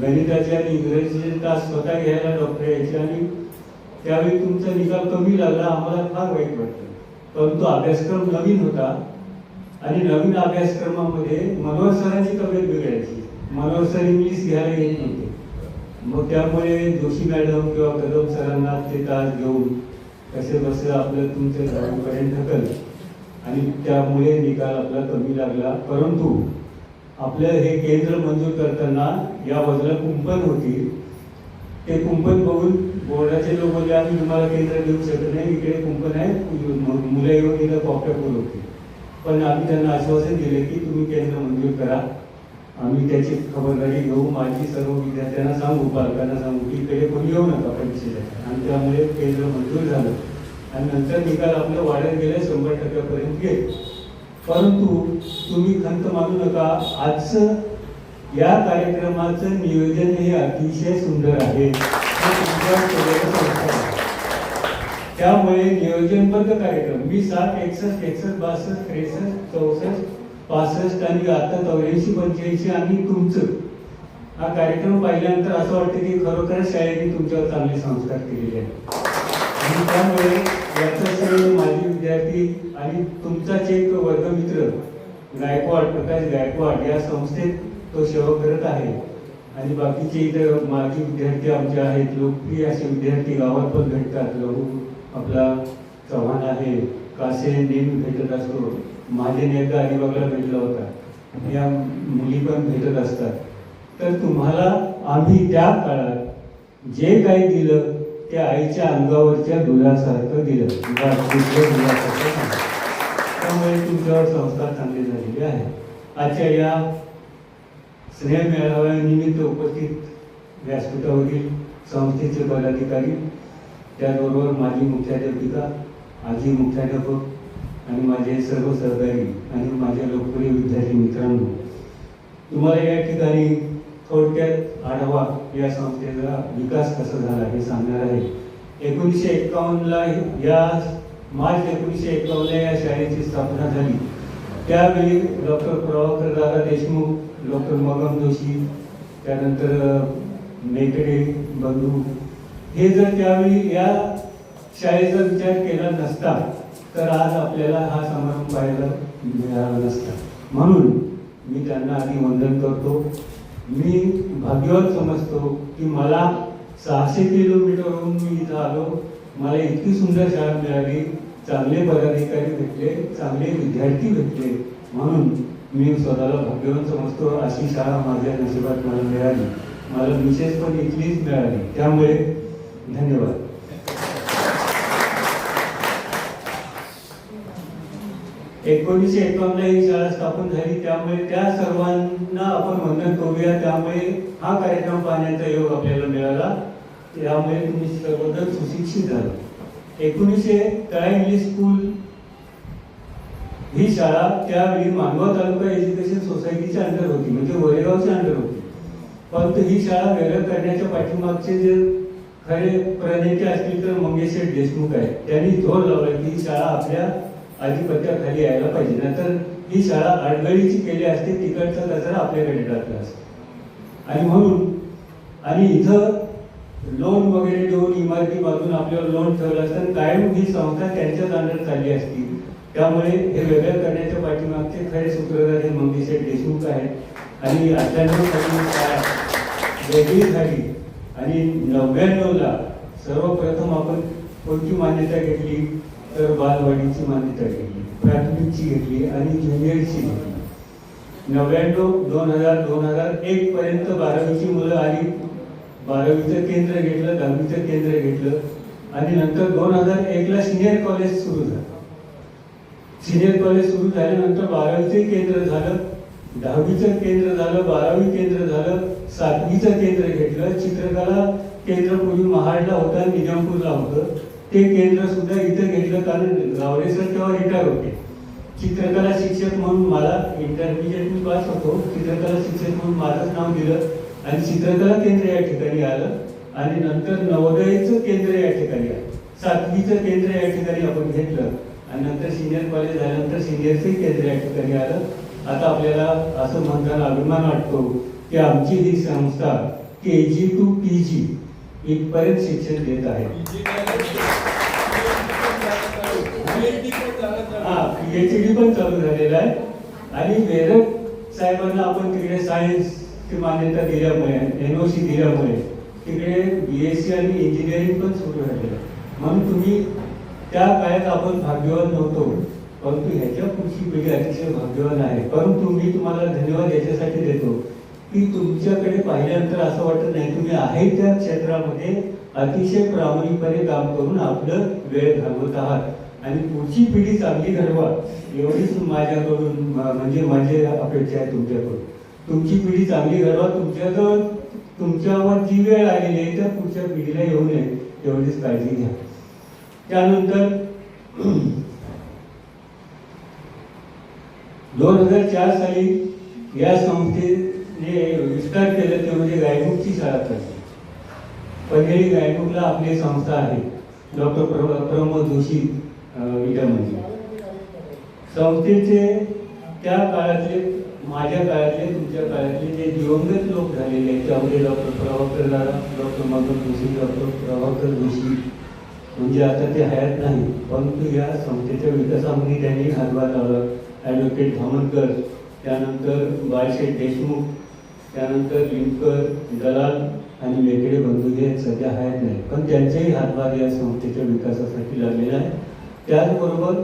गणिताचे आणि इंग्रजीचे तास स्वतः घ्यायला डॉक्टर यायचे आणि त्यावेळी तुमचा निकाल कमी लागला. आम्हाला फार वाईट वाटलं. परंतु अभ्यासक्रम नवीन होता आणि नवीन अभ्यासक्रमामध्ये मनोहर सरांची तब्येत बिघडायची. मनोहर सर इंग्लिश घ्यायला येत नव्हते. मग त्यामुळे जोशी मॅडम किंवा कदम सरांना ते तास घेऊन कसे बसे आपलं तुमच्या घरापर्यंत ढकल आणि त्यामुळे निकाल आपला कमी लागला. परंतु आपलं हे केंद्र मंजूर करताना या बाजूला कुंपण होती. ते कुंपण बघून बोर्डाचे लोक बोलले आम्ही तुम्हाला केंद्र देऊ शकत नाही, इकडे कुंपण आहे, मुलं येऊन इथं कॉप्या पूर होती. पण आम्ही त्यांना आश्वासन दिले की तुम्ही केंद्र मंजूर करा, आम्ही त्याची खबरदारी घेऊ. माझी सर्व विद्यार्थ्यांना सांगू, पालकांना सांगू की इकडे कोणी येऊ नका परीक्षेला. आणि त्यामुळे केंद्र मंजूर झालं आणि नंतर निकाल आपलं वाढत गेले 100% गेले. परंतु तुम्ही खंत मानू नका. आजचं या कार्यक्रमाचं नियोजन हे अतिशय सुंदर आहे. त्यामुळे नियोजनबद्ध कार्यक्रम मी 60, 61, 61, 62, 63, 64, 65 आणि आता 84, 85 आणि तुमचं हा कार्यक्रम पाहिल्यानंतर असं वाटतं की खरोखरच शाळेने तुमच्यावर चांगले संस्कार केलेले आहेत. आणि त्यामुळे याचं श्रेय माझे विद्यार्थी आणि तुमचाच एक वर्गमित्र गायकवाड, प्रकाश गायकवाड या संस्थेत तो सेवा करत आहे. आणि बाकीचे इतर माजी विद्यार्थी आमचे आहेत, लोकप्रिय असे विद्यार्थी गावात पण भेटतात. लहू आपला चव्हाण आहे, कासे नेहमी भेटत असतो, माझे एकदा अलिबागला भेटला होता, या मुली पण भेटत असतात. तर तुम्हाला आम्ही त्या काळात जे काही दिलं ते आईच्या अंगावरच्या दुधासारखं दिलं. त्यामुळे तुमच्यावर संस्कार चांगले झालेले आहे. आजच्या या स्नेह मेळाव्यानिमित्त उपस्थित व्यासपीठावरील संस्थेचे पदाधिकारी, त्याचबरोबर माझी मुख्याध्यापिका, आजी मुख्याध्यापक आणि माझे सर्व सहकारी आणि माझ्या लोकप्रिय विद्यार्थी मित्रांनो, तुम्हाला या ठिकाणी थोडक्यात आढावा या संस्थेचा विकास कसा झाला हे सांगणार आहे. 1951ला या मार्च 1951ला या शाळेची स्थापना झाली. त्यावेळी डॉक्टर प्रभाकर दादा देशमुख, डॉक्टर मगम जोशी, त्यानंतर मेकडे बंधू हे जर त्यावेळी या शाळेचा विचार केला नसता तर आज आपल्याला हा समारंभ पाहायला मिळाला नसता. म्हणून मी त्यांना आधी वंदन करतो. मी भाग्यवान समजतो की मला 600 किलोमीटरहून मी इथं आलो. मला इतकी सुंदर शाळा मिळाली, चांगले पदाधिकारी भेटले, चांगले विद्यार्थी भेटले, म्हणून मी स्वतःला भाग्यवान समजतो. अशी शाळा माझ्या नशिबात मला मिळाली. मला विशेष पण इथलीच मिळाली. त्यामुळे धन्यवाद. एकोणीसशे 51 ही शाळा स्थापन झाली, त्यामुळे त्या सर्वांना आपण वंदन करूया. त्यामुळे हा कार्यक्रम पाहण्याचा योग आपल्याला मिळाला. त्यामुळे तुम्ही सर्वजण सुशिक्षित झाला. 1900 तळा इंग्लिश स्कूल ही शाळा त्यावेळी मानवा तालुका एज्युकेशन सोसायटीच्या अंडर होती, म्हणजे वरेगावच्या अंडर होती. परंतु ही शाळा वेगळं करण्याच्या पाठीमागचे जे खरे प्रणेते असतील तर मंगेशेठ देशमुख आहे. त्यांनी जोर लावला की ही शाळा आपल्या आधिपत्याखाली यायला पाहिजे, नंतर ही शाळा आडगळीची केली असते, तिकडचा कचरा आपल्याकडे टाकला असता. आणि म्हणून आणि इथं लोन वगैरे देऊन इमारती बांधून आपल्याला लोन ठेवलं असतं, कायम ही संस्था त्यांच्याच अंडर चालली असती. त्यामुळे हे वेगळं करण्याच्या पाठीमागचे खरे सूत्रधार हे मंगेशेठ देशमुख आहेत. आणि 98 साली शाळा वेगळी झाली आणि 99ला सर्वप्रथम आपण कोणती मान्यता घेतली तर बालवाडीची मान्यता घेतली, प्राथमिकची घेतली आणि ज्युनियरची घेतली. 99, 2000, 2001 पर्यंत 12वीची मुलं आली. 12वीचं केंद्र घेतलं, 10वीचं केंद्र घेतलं आणि नंतर 2001ला सिनियर कॉलेज सुरू झालं. सिनियर कॉलेज सुरू झाल्यानंतर 12वीचं केंद्र झालं, 10वीचं केंद्र झालं, 12वी केंद्र झालं, 7वीचं केंद्र घेतलं. चित्रकला केंद्र पूर्वी महाडला होता, निजामपूरला होतं. ते केंद्र सुद्धा इथं घेतलं, कारण गावडे सर तेव्हा रिटायर होते. चित्रकला शिक्षक म्हणून मला इंटरमिजिएट मी पास होतो, चित्रकला शिक्षक म्हणून माझंच नाव दिलं आणि चित्रकला केंद्र या ठिकाणी आलं. आणि नंतर नवोदयचं केंद्र या ठिकाणी आलं, 7वीचं केंद्र या ठिकाणी आपण घेतलं आणि नंतर सिनियर कॉलेज झाल्यानंतर सिनियरचं केंद्र या ठिकाणी आलं. आता आपल्याला असं म्हणताना अभिमान वाटतो की आमची ही संस्था KG to PG इथपर्यंत शिक्षण देत आहे. PhD पण चालू झालेला आहे. आणि वेरक साहेबांना आपण तिकडे सायन्सची मान्यता दिल्यामुळे, NOC दिल्यामुळे तिकडे BSc आणि इंजिनिअरिंग पण सुरू झालेलं आहे. म्हणून तुम्ही त्या काळात आपण भाग्यवान नव्हतो, परंतु ह्याच्या पुढची पिढी अतिशय भाग्यवान आहे. परंतु मी तुम्हाला धन्यवाद याच्यासाठी देतो की तुमच्याकडे पाहिल्यानंतर असं वाटत नाही, तुम्ही आहे त्या क्षेत्रामध्ये अतिशय प्रामाणिकपणे काम करून आपलं वेळ घालवत आहात आणि पुढची पिढी चांगली घडवा एवढीच माझ्याकडून म्हणजे माझी अपेक्षा आहे तुमच्याकडून. तुमची पिढी चांगली घडवा, तुमच्याजवळ तुमच्यावर जी वेळ आलेली आहे त्या पुढच्या पिढीला येऊ नये एवढीच काळजी घ्या. त्यानंतर 2004 साली या संस्थेने विस्तार केला, ते म्हणजे गायमुखची शाळा करते. पहिली गायमुखला आपली संस्था आहे, डॉक्टर प्रमोद जोशी विद्यामंदिर. संस्थेचे त्या काळातले, माझ्या काळातले, तुमच्या काळातले जे दिवंगत लोक झालेले आहेत त्यामध्ये डॉक्टर प्रभाकर दादा, डॉक्टर मदन जोशी, डॉक्टर प्रभाकर जोशी म्हणजे आता ते हयात नाही, परंतु या संस्थेच्या विकासामध्ये त्यांनी हातभार लावला. ॲडव्होकेट धामणकर, त्यानंतर बाळशेठ देशमुख, त्यानंतर लिंकर, दलाल आणि मेकडे बंधू हे सध्या हयात नाही, पण त्यांचेही हातभार या संस्थेच्या विकासासाठी लागलेला आहे. त्याचबरोबर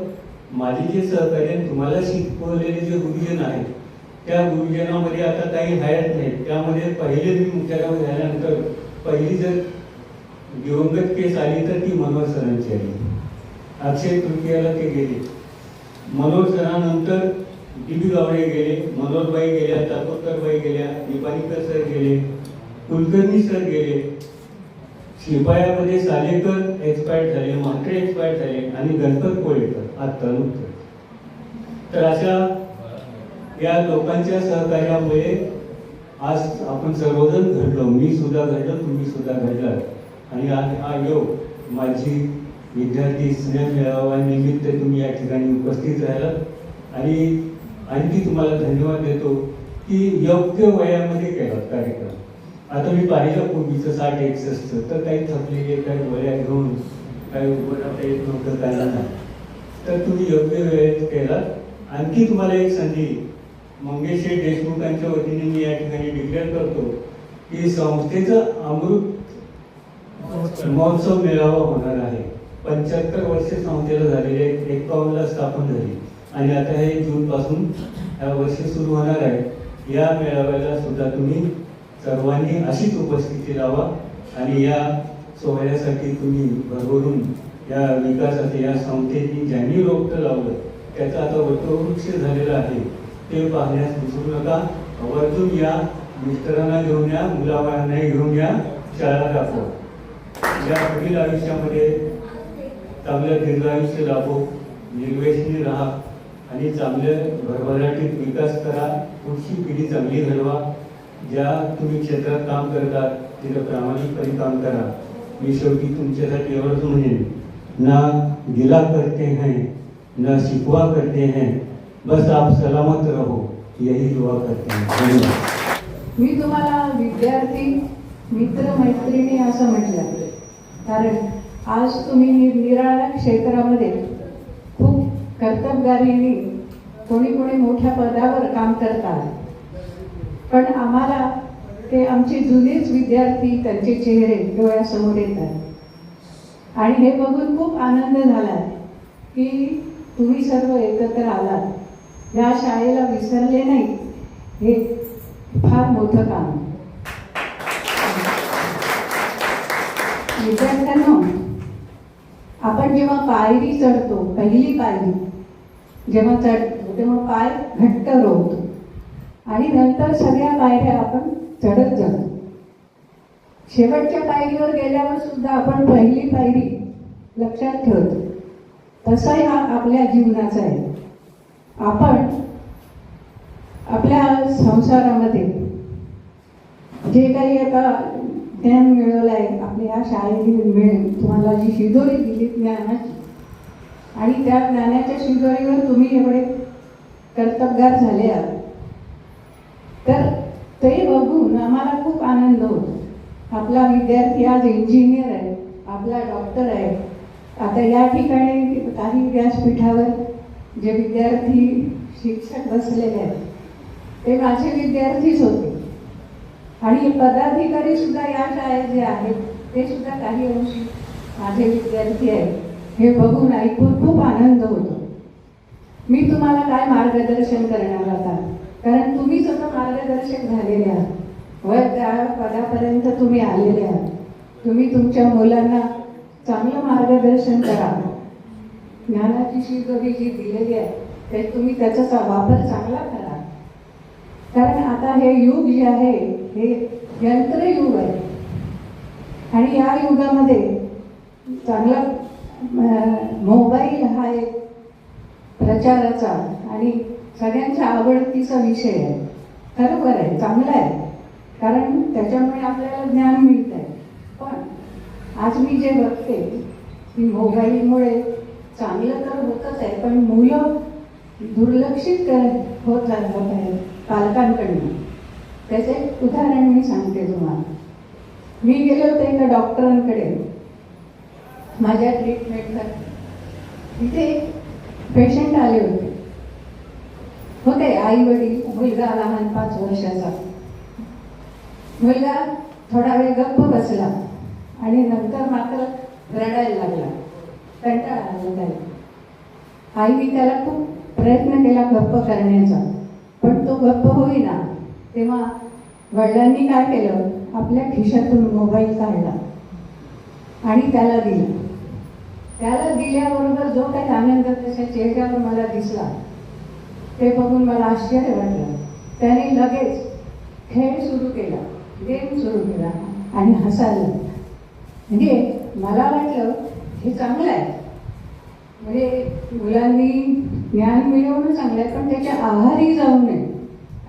माझे जे सहकारी तुम्हाला शिकवलेले जे गुरुजन आहेत त्या गुरुजनामध्ये आता काही हयात नाहीत. त्यामध्ये पहिले मी मुख्याध्यापक झाल्यानंतर पहिली जर दिवंगत केस आली तर ती मनोहर सरांची आली. अक्षय तृतीयाला ते गेले. मनोहर सरांनंतर DB गावडे गेले, मनोहरबाई गेल्या, तातोरकरबाई गेल्या, निपाणीकर सर गेले, कुलकर्णी सर गेले. शिपायामध्ये सालेकर एक्सपायर्ड झाले, म्हात्रे एक्सपायर्ड झाले आणि गणपत कोळेकर आता नुकतं. तर अशा या लोकांच्या सहकार्यामुळे आज आपण सर्वजण घडलो. मी सुद्धा घडलो, तुम्ही सुद्धा घडलात. आणि हा योग माझी विद्यार्थी स्नेह मेळाव्यानिमित्त तुम्ही या ठिकाणी उपस्थित राहिलात आणि आणखी तुम्हाला धन्यवाद देतो की योग्य वयामध्ये केला कार्यक्रम. आता मी पाहिलं पूर्वीचं 60-61 तर काही थकलेले, काही वया घेऊन काही उभं राहता येत नव्हतं, काही नाही. तर तुम्ही योग्य वेळेत केलात. आणखी तुम्हाला एक संधी मंगेशेठ देशमुखांच्या वतीने मी या ठिकाणी डिक्लेअर करतो की संस्थेचं अमृत महोत्सव मेळावा होणार आहे. 75 वर्षे संस्थेला झालेले, 51ला स्थापन झाली आणि आता हे जून पासून ह्या वर्षी सुरू होणार आहे. या मेळाव्याला सुद्धा तुम्ही सर्वांनी अशीच उपस्थिती लावा आणि या सोहळ्यासाठी तुम्ही भरभरून या विकासाचे, या संस्थेची ज्यांनी रोपटं लावलं त्याचा आता वटवृक्ष झालेला आहे ते पाहण्यास विसरू नका. आवर्जून या, मिस्टरांना घेऊन या, मुलाबाळांनाही घेऊन या, शाळा दाखवा. या पुढील आयुष्यामध्ये चांगलं दीर्घायुष्य लाभो, निर्वेशनी राहा आणि चांगलं भरभराटीत विकास करा. पुढची पिढी चांगली घडवा. ज्या तुम्ही क्षेत्रात काम करतात तिथं प्रामाणिकपणे काम करा. मी शेवटी तुमच्यासाठी एवढंच म्हणेन, ना गिला करते हैं ना शिकवा करते हैं, बस आप सलामत रहो यही दुआ करते हैं. धन्यवाद. मी तुम्हाला विद्यार्थी, मित्र, मैत्रिणी असं म्हटलं, कारण आज तुम्ही निराळ्या क्षेत्रामध्ये खूप कर्तबगारीने कोणी कोणी मोठ्या पदावर काम करतात, पण आम्हाला ते आमचे जुनेच विद्यार्थी, त्यांचे चेहरे डोळ्यासमोर येतात आणि हे बघून खूप आनंद झाला की तुम्ही सर्व एकत्र आलात. या शाळेला विसरले नाही, हे फार मोठं काम. विद्यार्थ्यांनो, आपण जेव्हा पायरी चढतो, पहिली पायरी जेव्हा चढतो तेव्हा पाय घट्ट रोवतो आणि नंतर सगळ्या पायऱ्या आपण चढत जातो. शेवटच्या पायरीवर गेल्यावर सुद्धा आपण पहिली पायरी लक्षात ठेवतो. तसाही हा आपल्या जीवनाचा आहे. आपण आपल्या संसारामध्ये जे काही आता ज्ञान मिळवलं आहे, आपल्या ह्या शाळेने मिळेल तुम्हाला जी शिदोरी दिली ज्ञानाची, आणि त्या ज्ञानाच्या शिदोरीवर तुम्ही एवढे कर्तबगार झाले आहात, तर ते बघून आम्हाला खूप आनंद होतो. आपला विद्यार्थी आज इंजिनियर आहे, आपला डॉक्टर आहे. आता या ठिकाणी काही व्यासपीठावर जे विद्यार्थी शिक्षक बसलेले आहेत ते माझे विद्यार्थीच होते आणि पदाधिकारी सुद्धा या शाळेत जे आहेत ते सुद्धा काही अंशी माझे विद्यार्थी आहेत. हे बघून ऐकून खूप आनंद होतो. मी तुम्हाला काय मार्गदर्शन करणार आता, कारण तुम्ही सगळं मार्गदर्शक झालेले आहात व त्या पदापर्यंत तुम्ही आलेले आहात. तुम्ही तुमच्या मुलांना चांगलं मार्गदर्शन करा. ज्ञानाची शिदोरी जी दिलेली आहे ते तुम्ही त्याचा वापर चांगला करा, कारण आता हे युग जे आहे हे यंत्रयुग आहे आणि या युगामध्ये चांगला मोबाईल हा एक प्रचाराचा आणि सगळ्यांच्या आवडतीचा विषय आहे. खरोखर आहे, चांगला आहे, कारण त्याच्यामुळे आपल्याला ज्ञान मिळत आहे. पण आज मी जे बघते की मोबाईलमुळे चांगलं तर होतच आहे, पण मुलं दुर्लक्षित होत चाललं आहे पालकांकडून. त्याचे एक उदाहरण मी सांगते तुम्हाला. मी गेले होते एका डॉक्टरांकडे माझ्या ट्रीटमेंटला. तिथे एक पेशंट आले होते आई वडील, मुलगा लहान 5 वर्षाचा. मुलगा थोडा वेळ गप्प बसला आणि नंतर मात्र रडायला लागला. कंटाळा आला त्याला. आईने त्याला खूप प्रयत्न केला गप्प करण्याचा, पण तो गप्प होईना. तेव्हा वडिलांनी काय केलं, आपल्या खिशातून मोबाईल काढला आणि त्याला दिला. त्याला दिल्याबरोबर जो काही आनंद त्याच्या चेहऱ्यावर मला दिसला ते बघून मला आश्चर्य वाटलं. त्याने लगेच खेळ सुरू केला, गेम सुरू केला आणि हसायला. म्हणजे मला वाटलं हे चांगलं आहे, म्हणजे मुलांनी ज्ञान मिळवणं चांगलं आहे, पण त्याच्या आहारी जाऊ नये.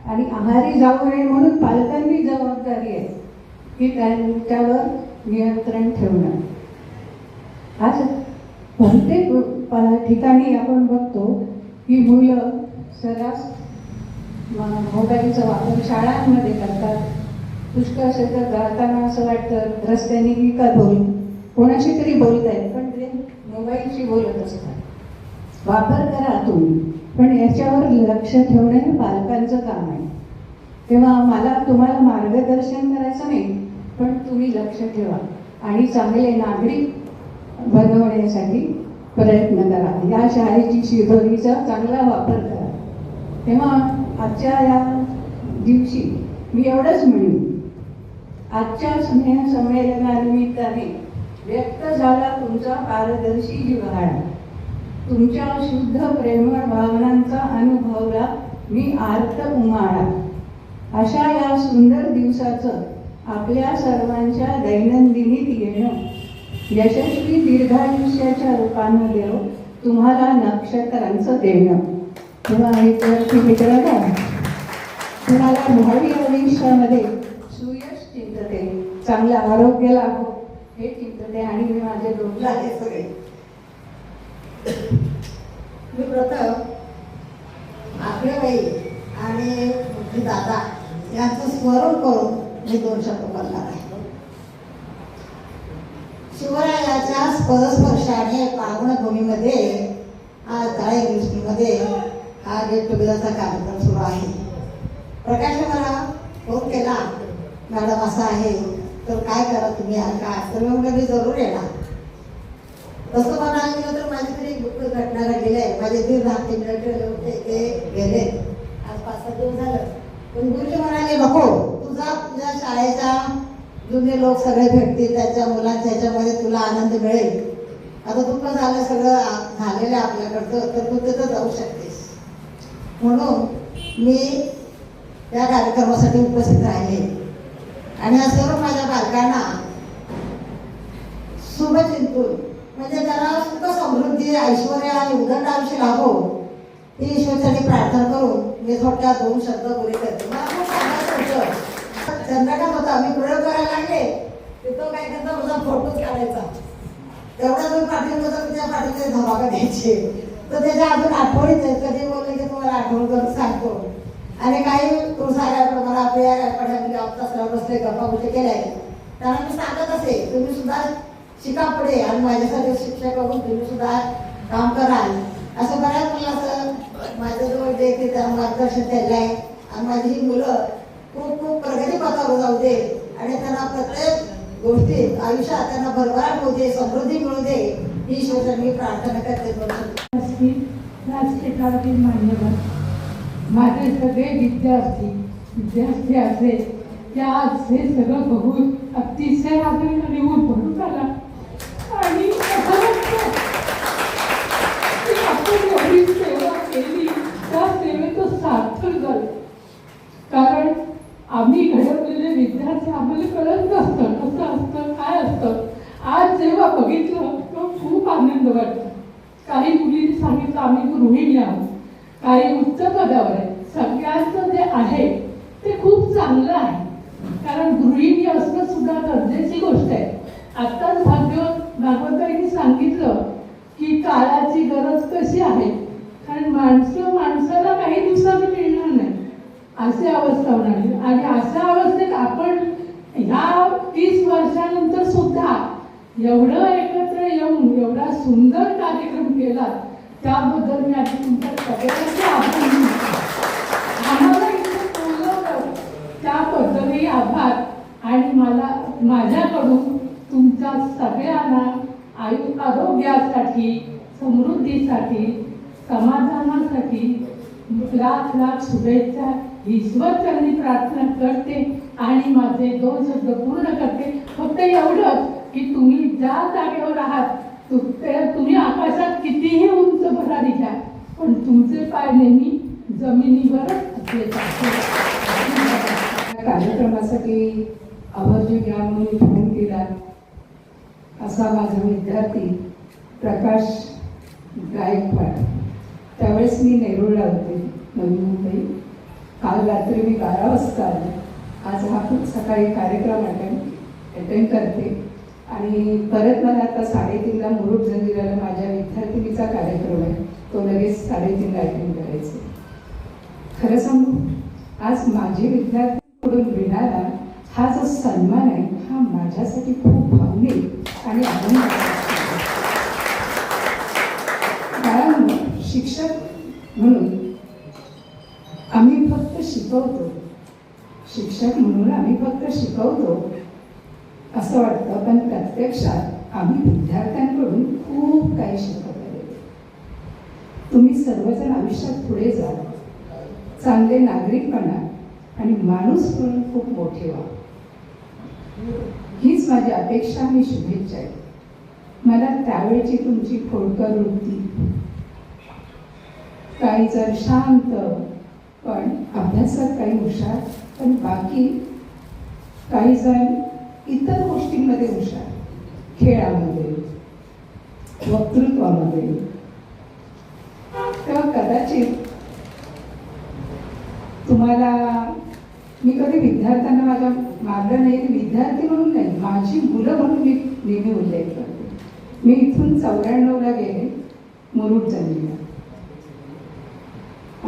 आणि आहारी जाऊ नये म्हणून पालकांनी जबाबदारी आहे की त्यांच्यावर नियंत्रण ठेवणं. आज प्रत्येक ठिकाणी आपण बघतो की मुलं सर्रास मोबाईलचा वापर शाळांमध्ये करतात. पुष्कळ क्षेत्रात जाताना असं वाटतं रस्त्याने की का कोणाशी तरी बोलत आहेत, पण ते मोबाईलशी बोलत असतात. वापर करा तुम्ही, पण याच्यावर लक्ष ठेवणे हे पालकांचं काम आहे. तेव्हा मला तुम्हाला मार्गदर्शन करायचं नाही, पण तुम्ही लक्ष ठेवा. आणि चांगले नागरिक बनवण्यासाठी प्रयत्न करा. या शाळेची शिदोरीचा चांगला वापर करा. तेव्हा आजच्या या दिवशी मी एवढंच म्हणेन, आजच्या संमेलनानिमित्ताने व्यक्त झाला तुमचा पारदर्शी जिव्हाळा, तुमच्या शुद्ध प्रेमळ भावनांचा अनुभवला मी आर्त उमाळा. अशा या सुंदर दिवसाचं आपल्या सर्वांच्या दैनंदिनीत येणं यशस्वी दीर्घायुष्याच्या रूपानं देव तुम्हाला नक्षत्रांचं देणं. तेव्हा विद्यार्थी मित्रांनो, तुम्हाला भावी आयुष्यामध्ये सुयश चिंतते, चांगलं आरोग्य लाभो हे चिंतते. आणि मी माझे दोघं आहे सगळे. मी प्रथम आकडेबाई आणि दादा यांचं स्मरण करून मी 2 शब्द बोलणार आहे. शिवरायाच्या स्पर्शाने पावनभूमीमध्ये आज मध्ये हा गेट टुगेदरचा कार्यक्रम सुरू आहे. प्रकाशने मला फोन केला, मॅडम असं आहे तर काय करा तुम्ही का, तर मी जरूर येणार. तसं म्हणायला गेलं तर माझी तरी घटना घडलेली आहे. माझे दीर धाकटे मिलिटरी होते, ते गेले आज 5-7 दिवस झालं. पण गुरुजी म्हणाले नको, तुझ्या शाळेच्या जुने लोक सगळे भेटतील, त्याच्या मुलांच्या ह्याच्यामध्ये तुला आनंद मिळेल. आता दुःख झालं, सगळं झालेलं आहे आपल्याकडचं, तर तू तिथं जाऊ शकतेस. म्हणून मी या कार्यक्रमासाठी उपस्थित राहिले आणि या सर्व माझ्या बालकांना शुभचिंतून म्हणजे त्याला सुख समृद्धी ऐश्वर आणि उदंड आयुष्य लाभो ही ईश्वरासाठी प्रार्थना करून मी थोडक्यात 2 शब्द पुरे करते. मला खूप सांगायचं होतं, चंद्रकांत होता, मी प्रयोग करायला लागले तिथं काय करता माझा फोटोच काढायचा. तेवढा जो पाठीवर होता त्या पाठीचे धमाका द्यायचे. तर त्याच्या अजून आठवणीत आहे, कधी बोलले की तुम्हाला आठवण करून सांगतो. आणि काही तू सांगायप्रमाणे आपल्या पड्यामध्ये तासला बसले गप्पा गोष्टी केल्या आहेत, त्यांना मी सांगत असे तुम्ही सुद्धा शिका पुढे आणि माझ्यासाठी शिक्षक बघून तुम्ही सुद्धा काम कराल. असं बऱ्याच मला असं माझ्याजवळ जे की त्यांना मार्गदर्शन केलं आहे. आणि माझी ही मुलं खूप खूप प्रगतीपथावर जाऊ दे आणि त्यांना प्रत्येक गोष्टीत आयुष्यात त्यांना भरभराट होऊ दे, समृद्धी मिळू दे ही ईश्वराची मी प्रार्थना करते. व्यासपीठावरील मान्यवर, माझे सगळे विद्यार्थी असे की आज हे सगळं बघून अतिशय आनंदाने भरून आला. आणि असं वाटतं की आपण एवढी सेवा केली, त्या सेवेचं सार्थक झालं. कारण आम्ही घडवलेले विद्यार्थी आम्हाला कळत नसतं कसं असतं, काय असतं. आज जेव्हा बघितलं तेव्हा खूप आनंद वाटतो. काही मुलींनी सांगितलं आम्ही गृहिणी आहोत, काही उच्च पदावर आहे. सगळ्यांचं जे आहे ते खूप चांगलं आहे, कारण गृहिणी असणं सुद्धा गरजेची गोष्ट आहे. आत्ताच भागवतांनी सांगितलं की काळाची गरज कशी आहे, कारण माणसाला काही दिवसांनी मिळणार नाही अशी अवस्था होणार. आणि अशा अवस्थेत आपण ह्या 30 वर्षानंतर सुद्धा एवढं एकत्र येऊन एवढा सुंदर कार्यक्रम केला, त्याबद्दल मी आधी तुमच्या सगळ्यांचे आभार मानते. आम्हाला इथे बोलवलं त्याबद्दलही आभार. आणि मला माझ्याकडून तुमच्या सगळ्यांना आरोग्यासाठी, समृद्धीसाठी, समाधानासाठी लाख लाख शुभेच्छा ईश्वरचरणी प्रार्थना करते. आणि माझे 2 शब्द पूर्ण करते. फक्त एवढंच की तुम्ही ज्या जागेवर आहात तुम्ही आकाशात कितीही उंच भरारी घ्या, पण तुमचे पाय नेहमी जमिनीवरच असले पाहिजे. कार्यक्रमासाठी आवर्जून घ्या म्हणून फोन केला असा माझा विद्यार्थी प्रकाश गायकवाड. त्यावेळेस मी नेरूळला होते, नवी मुंबई. काल रात्री मी 12 वाजता आले. आज हा खूप सकाळी कार्यक्रम अटेंड करते. आणि परत मला आता 3:30ला मुरुड जंजिऱ्याला माझ्या विद्यार्थिनीचा कार्यक्रम आहे, तो लगेच 3:30ला अटेंड करायचा. खरं सांगू, आज माझे विद्यार्थ्यांकडून मिळाला हा जो सन्मान आहे हा माझ्यासाठी खूप भावनिक आणि आनंदाचा. कारण शिक्षक म्हणून आम्ही फक्त शिकवतो, शिक्षक म्हणून आम्ही फक्त शिकवतो, असं वाटतं, पण प्रत्यक्षात आम्ही विद्यार्थ्यांकडून खूप काही शिकत आलेलो. तुम्ही सर्वजण आयुष्यात पुढे जा, चांगले नागरिक बना आणि माणूस म्हणून खूप मोठे व्हा. हीच माझी अपेक्षा आणि शुभेच्छा आहे. मला त्यावेळची तुमची खोडकर वृत्ती, काही जर शांत पण अभ्यासात काही हुशार, पण बाकी काही जण इतर गोष्टींमध्ये हुशार, खेळामध्ये, वक्तृत्वामध्ये, तेव्हा कदाचित तुम्हाला मी कधी विद्यार्थ्यांना माझ्या मारलं नाही, विद्यार्थी म्हणून नाही, माझी मुलं म्हणून मी नेहमी उल्लेख करते. मी इथून 94ला गेले मुरुड जमिनीला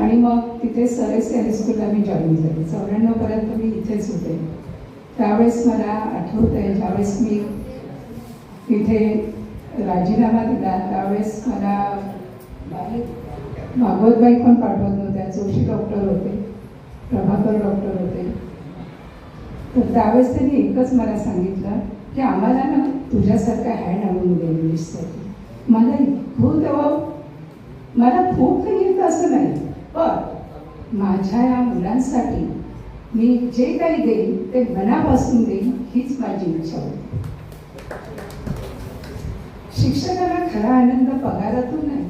आणि मग तिथे सरएससी हायस्कूलला मी जॉईन झाले. 94पर्यंत मी इथेच होते. त्यावेळेस मला आठवत आहे, ज्यावेळेस मी तिथे राजीनामा दिला त्यावेळेस मला भागवतबाई पण पाठवत नव्हत्या. जोशी डॉक्टर होते, प्रभाकर डॉक्टर होते. तर त्यावेळेस त्यांनी एकच मला सांगितलं की आम्हाला ना तुझ्यासारखा हँड आणून दे इंग्लिशसाठी. मला इतकं तेव्हा मला खूप काही येतं असं नाही, पण माझ्या या मुलांसाठी मी जे काही देईन ते मनापासून देईन हीच माझी इच्छा होती. शिक्षकाला खरा आनंद पगारातून नाही,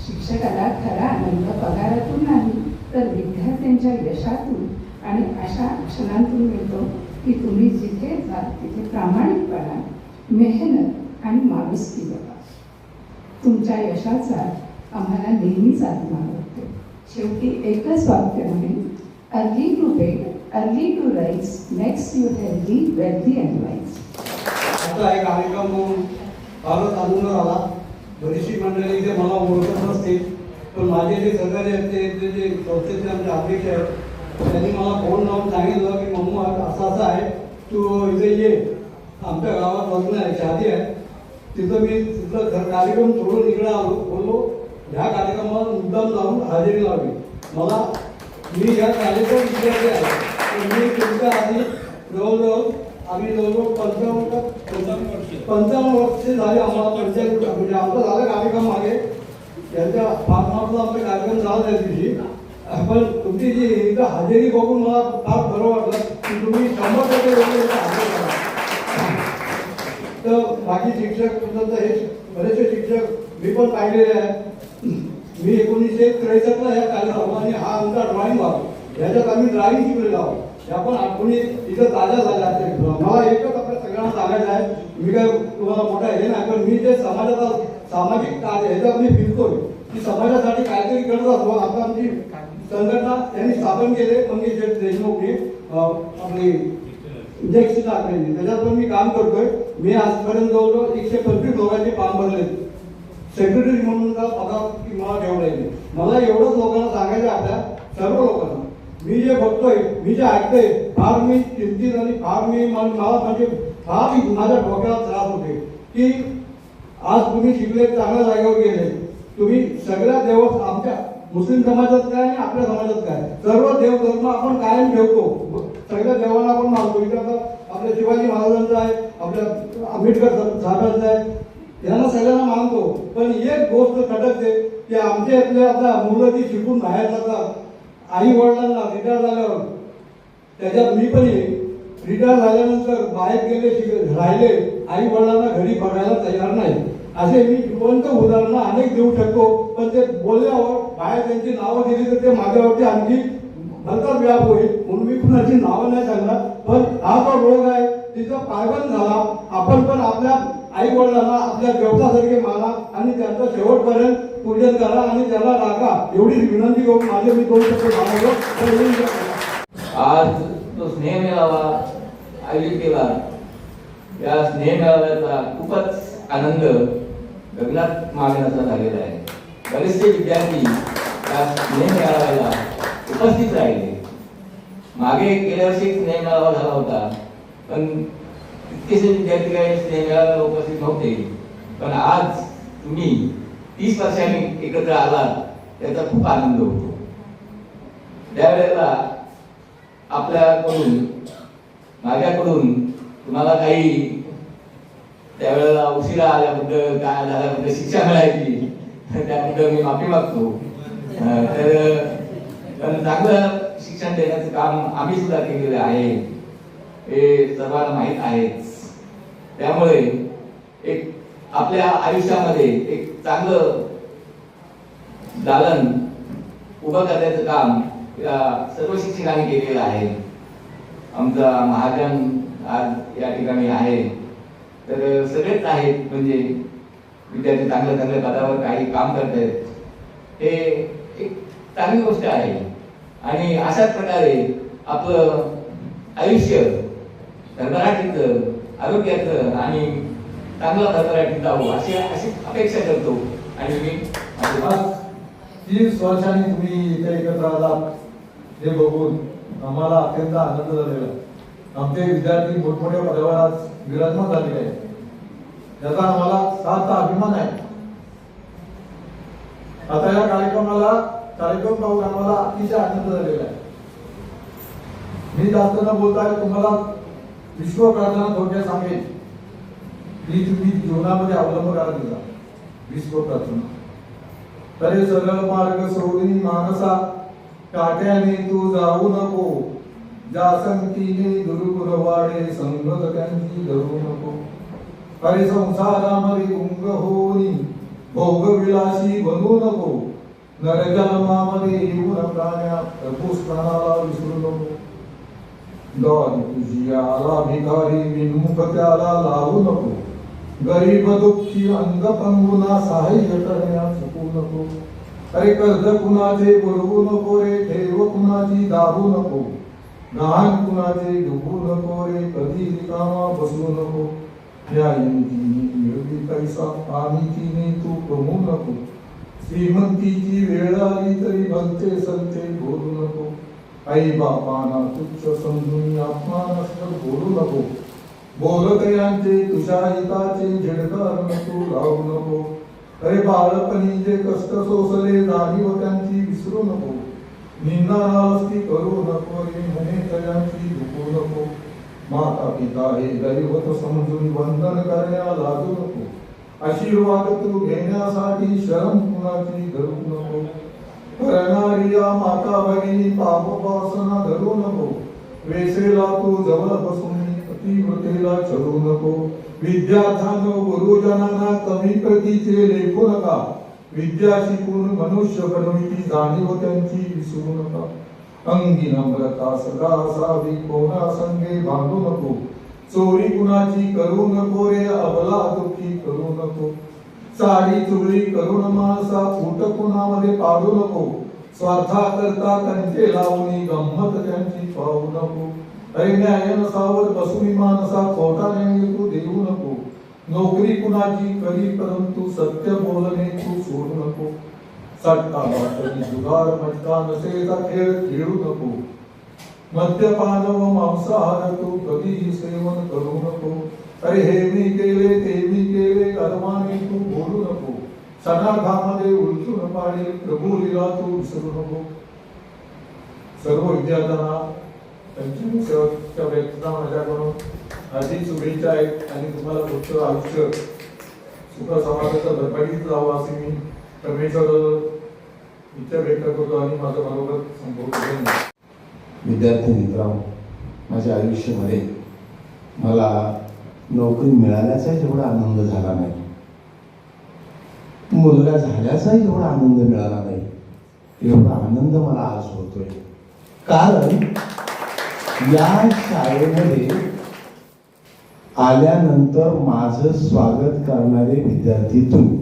शिक्षकाला खरा आनंद पगारातून नाही तर विद्यार्थ्यांच्या यशातून आणि अशा क्षणांतून मिळतो की तुम्ही जिथे जाल तिथे प्रामाणिकपणा, मेहनत आणि माणुसकी बघा. तुमच्या यशाचा आम्हाला नेहमीच अभिमान वाटतो. शेवटी एकच वाक्य म्हणेन, early to bed, early to rise, makes you healthy, wealthy and wise. आता एक कार्यक्रम फारच आनंद झाला. बरीचशी मंडळी इथे मला ओळखत नसतील, पण माझे जे सहकारी आहेत ते जे संस्थेचे आमचे अध्यक्ष आहेत त्यांनी मला फोन लावून सांगितलं की मम्मू असं आहे, तू इथे ये, आमच्या गावात लग्न आहे, शादी आहे. तिथं मी तिथं कार्यक्रम सोडून इकडे आलो. बोललो ह्या कार्यक्रमाला मुद्दाम जाऊन हजेरी लावली. मला मी या कार्यक्रम विद्यार्थी आहे, तर मी तुमच्या आधी जवळजवळ आम्ही जवळजवळ 55 वर्ष झाले आम्हाला पंचायत, म्हणजे आमचा झाला कार्यक्रम मागे त्यांच्या फार्म हाऊसला आमचे कार्यक्रम झाला त्या दिवशी. पण तुमची जी इथं हजेरी बघून मला फार बरं वाटलं की तुम्ही 100% हजेरी करा. तर बाकी शिक्षक तुमचं हे बरेचसे शिक्षक मी पण पाहिलेले आहेत. मी 1963ला या कार्यक्रमात आणि हा आमचा ड्रॉइंग भाग याच्यात आम्ही ड्रॉइंग शिकलेलो आहोत. या पण आठवणी इथं ताज्या झाल्या. मला एकच आपल्या सगळ्यांना सांगायचं आहे, मी काय तुम्हाला मोठा हे नाही, पण मी जे समाजाचा सामाजिक कार्य ह्याच्यात मी फिरतोय की समाजासाठी काहीतरी करत असतो. आता आमची संघटना त्यांनी स्थापन केले मंगेश देशमुखने, आपली इंजेक्शन टाकण्याची, त्याच्यात पण मी काम करतोय. मी आजपर्यंत जवळजवळ 125 लोकांचे फॉर्म भरले. सेक्रेटरी म्हणून का पगार की मला ठेवलं. मला एवढंच लोकांना सांगायचं आपल्या सर्व लोकांना, मी जे बघतोय, मी जे ऐकतोय, फार मी चिंतित आणि फार मला म्हणजे फार माझ्या डोक्याला त्रास होते की आज तुम्ही शिकले, चांगल्या जागेवर गेले, तुम्ही सगळ्या देव आमच्या मुस्लिम समाजात काय आणि आपल्या समाजात काय सर्व देवधर्म आपण कायम ठेवतो. सगळ्या देवांना आपण मानतो. इथं आता आपल्या शिवाजी महाराजांचा आहे, आपल्या आंबेडकर साहेबांचा आहे, यांना सगळ्यांना मानतो. पण एक गोष्ट खटकते की आमच्या इथल्या आता मुलं ती शिकून बाहेर जातात, आई वडिलांना रिटायर झाल्यावर, त्याच्यात मी पण रिटायर झाल्यानंतर बाहेर गेले, राहिले, आई वडिलांना घरी बघायला तयार नाही. असे मी जिवंत उदाहरणं अनेक देऊ शकतो, पण ते बोलल्यावर बाहेर त्यांची नावं दिली तर ते माझ्यावरती आणखी भलता व्याप होईल, म्हणून मी कुणाची नावं नाही सांगणार. पण हा जो रोग आहे तिचा पायबंद झाला. आपण पण आपल्या आई वडिलांना आपल्या देवतासारखे माना आणि त्यांचं शेवटपर्यंत पूजन करा आणि त्याला राखा, एवढीच विनंती करून माझे मी 2 शब्द सांगितलं. आज तो स्नेह मेळावा आयोजित केला. या स्नेह मेळाव्याचा खूपच आनंद गगनात मावेनासा झालेला आहे. बरेचसे विद्यार्थी या स्नेह मेळाव्याला उपस्थित राहिले. मागे गेल्या वर्षी स्नेह मेळावा झाला होता, पण तितकेसे विद्यार्थी काही स्नेह मेळाव्याला उपस्थित नव्हते. पण आज तुम्ही 30 वर्षांनी एकत्र आलात, त्याचा खूप आनंद होतो. त्यावेळेला आपल्याकडून, माझ्याकडून तुम्हाला काही त्यावेळेला उशिरा आल्याबद्दल काय झाल्याबद्दल शिक्षा मिळायची त्याबद्दल मी माफी मागतो. तर चांगलं शिक्षण देण्याचं काम आम्ही सुद्धा केलेलं आहे हे सर्वांना माहीत आहेच. त्यामुळे एक आपल्या आयुष्यामध्ये एक चांगलं दालन उभं करण्याचं काम या सर्व शिक्षकांनी केलेलं आहे. आमचा महाजन आज या ठिकाणी आहे, तर सगळेच आहेत म्हणजे विद्यार्थी चांगल्या चांगल्या पदावर काही काम करतायत, हे एक चांगली गोष्ट आहे. आणि अशाच प्रकारे आपलं आयुष्य भरभराटीचं, आरोग्याचं आणि चांगलं भरभराटीत जावं अशी अपेक्षा करतो. आणि मी 30 वर्षांनी तुम्ही इथे एकत्र आलात हे बघून आम्हाला अत्यंत आनंद झालेला. आमचे विद्यार्थी मोठमोठ्या पदावर आज विराजमान झालेले आहेत, याचा आम्हाला सार्थ अभिमान आहे. आता या कार्यक्रम पाहून आम्हाला अतिशय आनंद झालेला आहे. मी जास्त न बोलता तुम्हाला विश्व प्रार्थना थोडक्यात सांगेन की तुम्ही जीवनामध्ये अवलंब करा दिला विश्व प्रार्थना. तरी सरळ मार्ग सोडून मानसा काट्याने तू जाऊ नको, ज्या संगतीने दुर्गुण वाढे संगत त्यांची धरू नको. अरे संसारामध्ये गुंग होऊन भोगविलासी बनू नको, नरजन्मामध्ये येऊन प्राण्या प्रभूस प्राणाला विसरू नको. दारी तुझी आला भिकारी विन्मुख त्याला लावू नको, गरीब दुःखी अंग पंगुना सहाय्य करण्यास चुकू नको. अरे कर्ज कुणाचे बुडवू नको रे, ठेव कुणाची दाबू नको, गहाण कुणाचे डुबू नको रे, कधी रिकामा बसू नको. मिळवी पैसा पाणीची तू कमवू नको, श्रीमंतीची वेळ आली तरी भलते सलते बोलू नको. आई बापाना तुच्छ समजून अपमानास्पद बोलू नको, बोलकयांचे तुझ्या हिताचे झिडकार नको लावू नको. अरे बाळपणी जे कष्ट सोसले जाणीव त्यांची विसरू नको, निंदानास्ती करू नको रे, म्हणे तयांची दुखू नको. माता पिता हे दैवत समजून वंदन करण्या लाजू नको, आशीर्वाद तू घेण्यासाठी शरम कुणाची धरू नको. करणारी या माता भगिनी पापपासना धरू नको, वेसेला तू जवळ बसून अतिव्रतेला चढू नको. विद्यार्थ्यांनो गुरुजनांना कमी प्रतीचे लेखू नका, विद्या शिकून मनुष्य बनविती जाणीव त्यांची विसरू नका. अंगी नम्रता सदा असावी, कोणा संगे भांडू नको, चोरी कुणाची करू नको रे, अबला दुःखी करू नको. साडी चुगली करून माणसा फूट कुणामध्ये पाडू नको, स्वार्था करता त्यांचे लावणी गंमत त्यांची पाहू नको. अरे न्याय नसावर बसून माणसा खोटा न्याय तू देऊ नको, नोकरी कुणाची करी परंतु सत्य बोलणे तू सोडू नको. सट्टा वाटणी जुगार मटका नशेचा खेळ खेळू नको, मद्यपान व मांसाहार तू कधीही सेवन करू नको. अरे हे मी केले ते मी केले कर्माने तू बोलू नको, सणाघामध्ये उलटून पाडे प्रभू लीला तू विसरू नको. सर्व विद्यार्थ्यांना त्यांच्या मुख्य व्यक्तीचा माझ्याकडून हार्दिक शुभेच्छा आहेत आणि तुम्हाला पुढचं आयुष्य सुख समाजाचं भरभराटीत जावं असे मी परमेश्वर इच्छा व्यक्त करतो आणि माझं बरोबर संभवतो. विद्यार्थी मित्रांनो, माझ्या आयुष्यामध्ये मला नोकरी मिळाल्याचा जेवढा आनंद झाला नाही, मुलगा झाल्याचाही जेवढा आनंद मिळाला नाही, एवढा आनंद मला आज होतोय. कारण या शाळेमध्ये आल्यानंतर माझं स्वागत करणारे विद्यार्थी तुम्ही.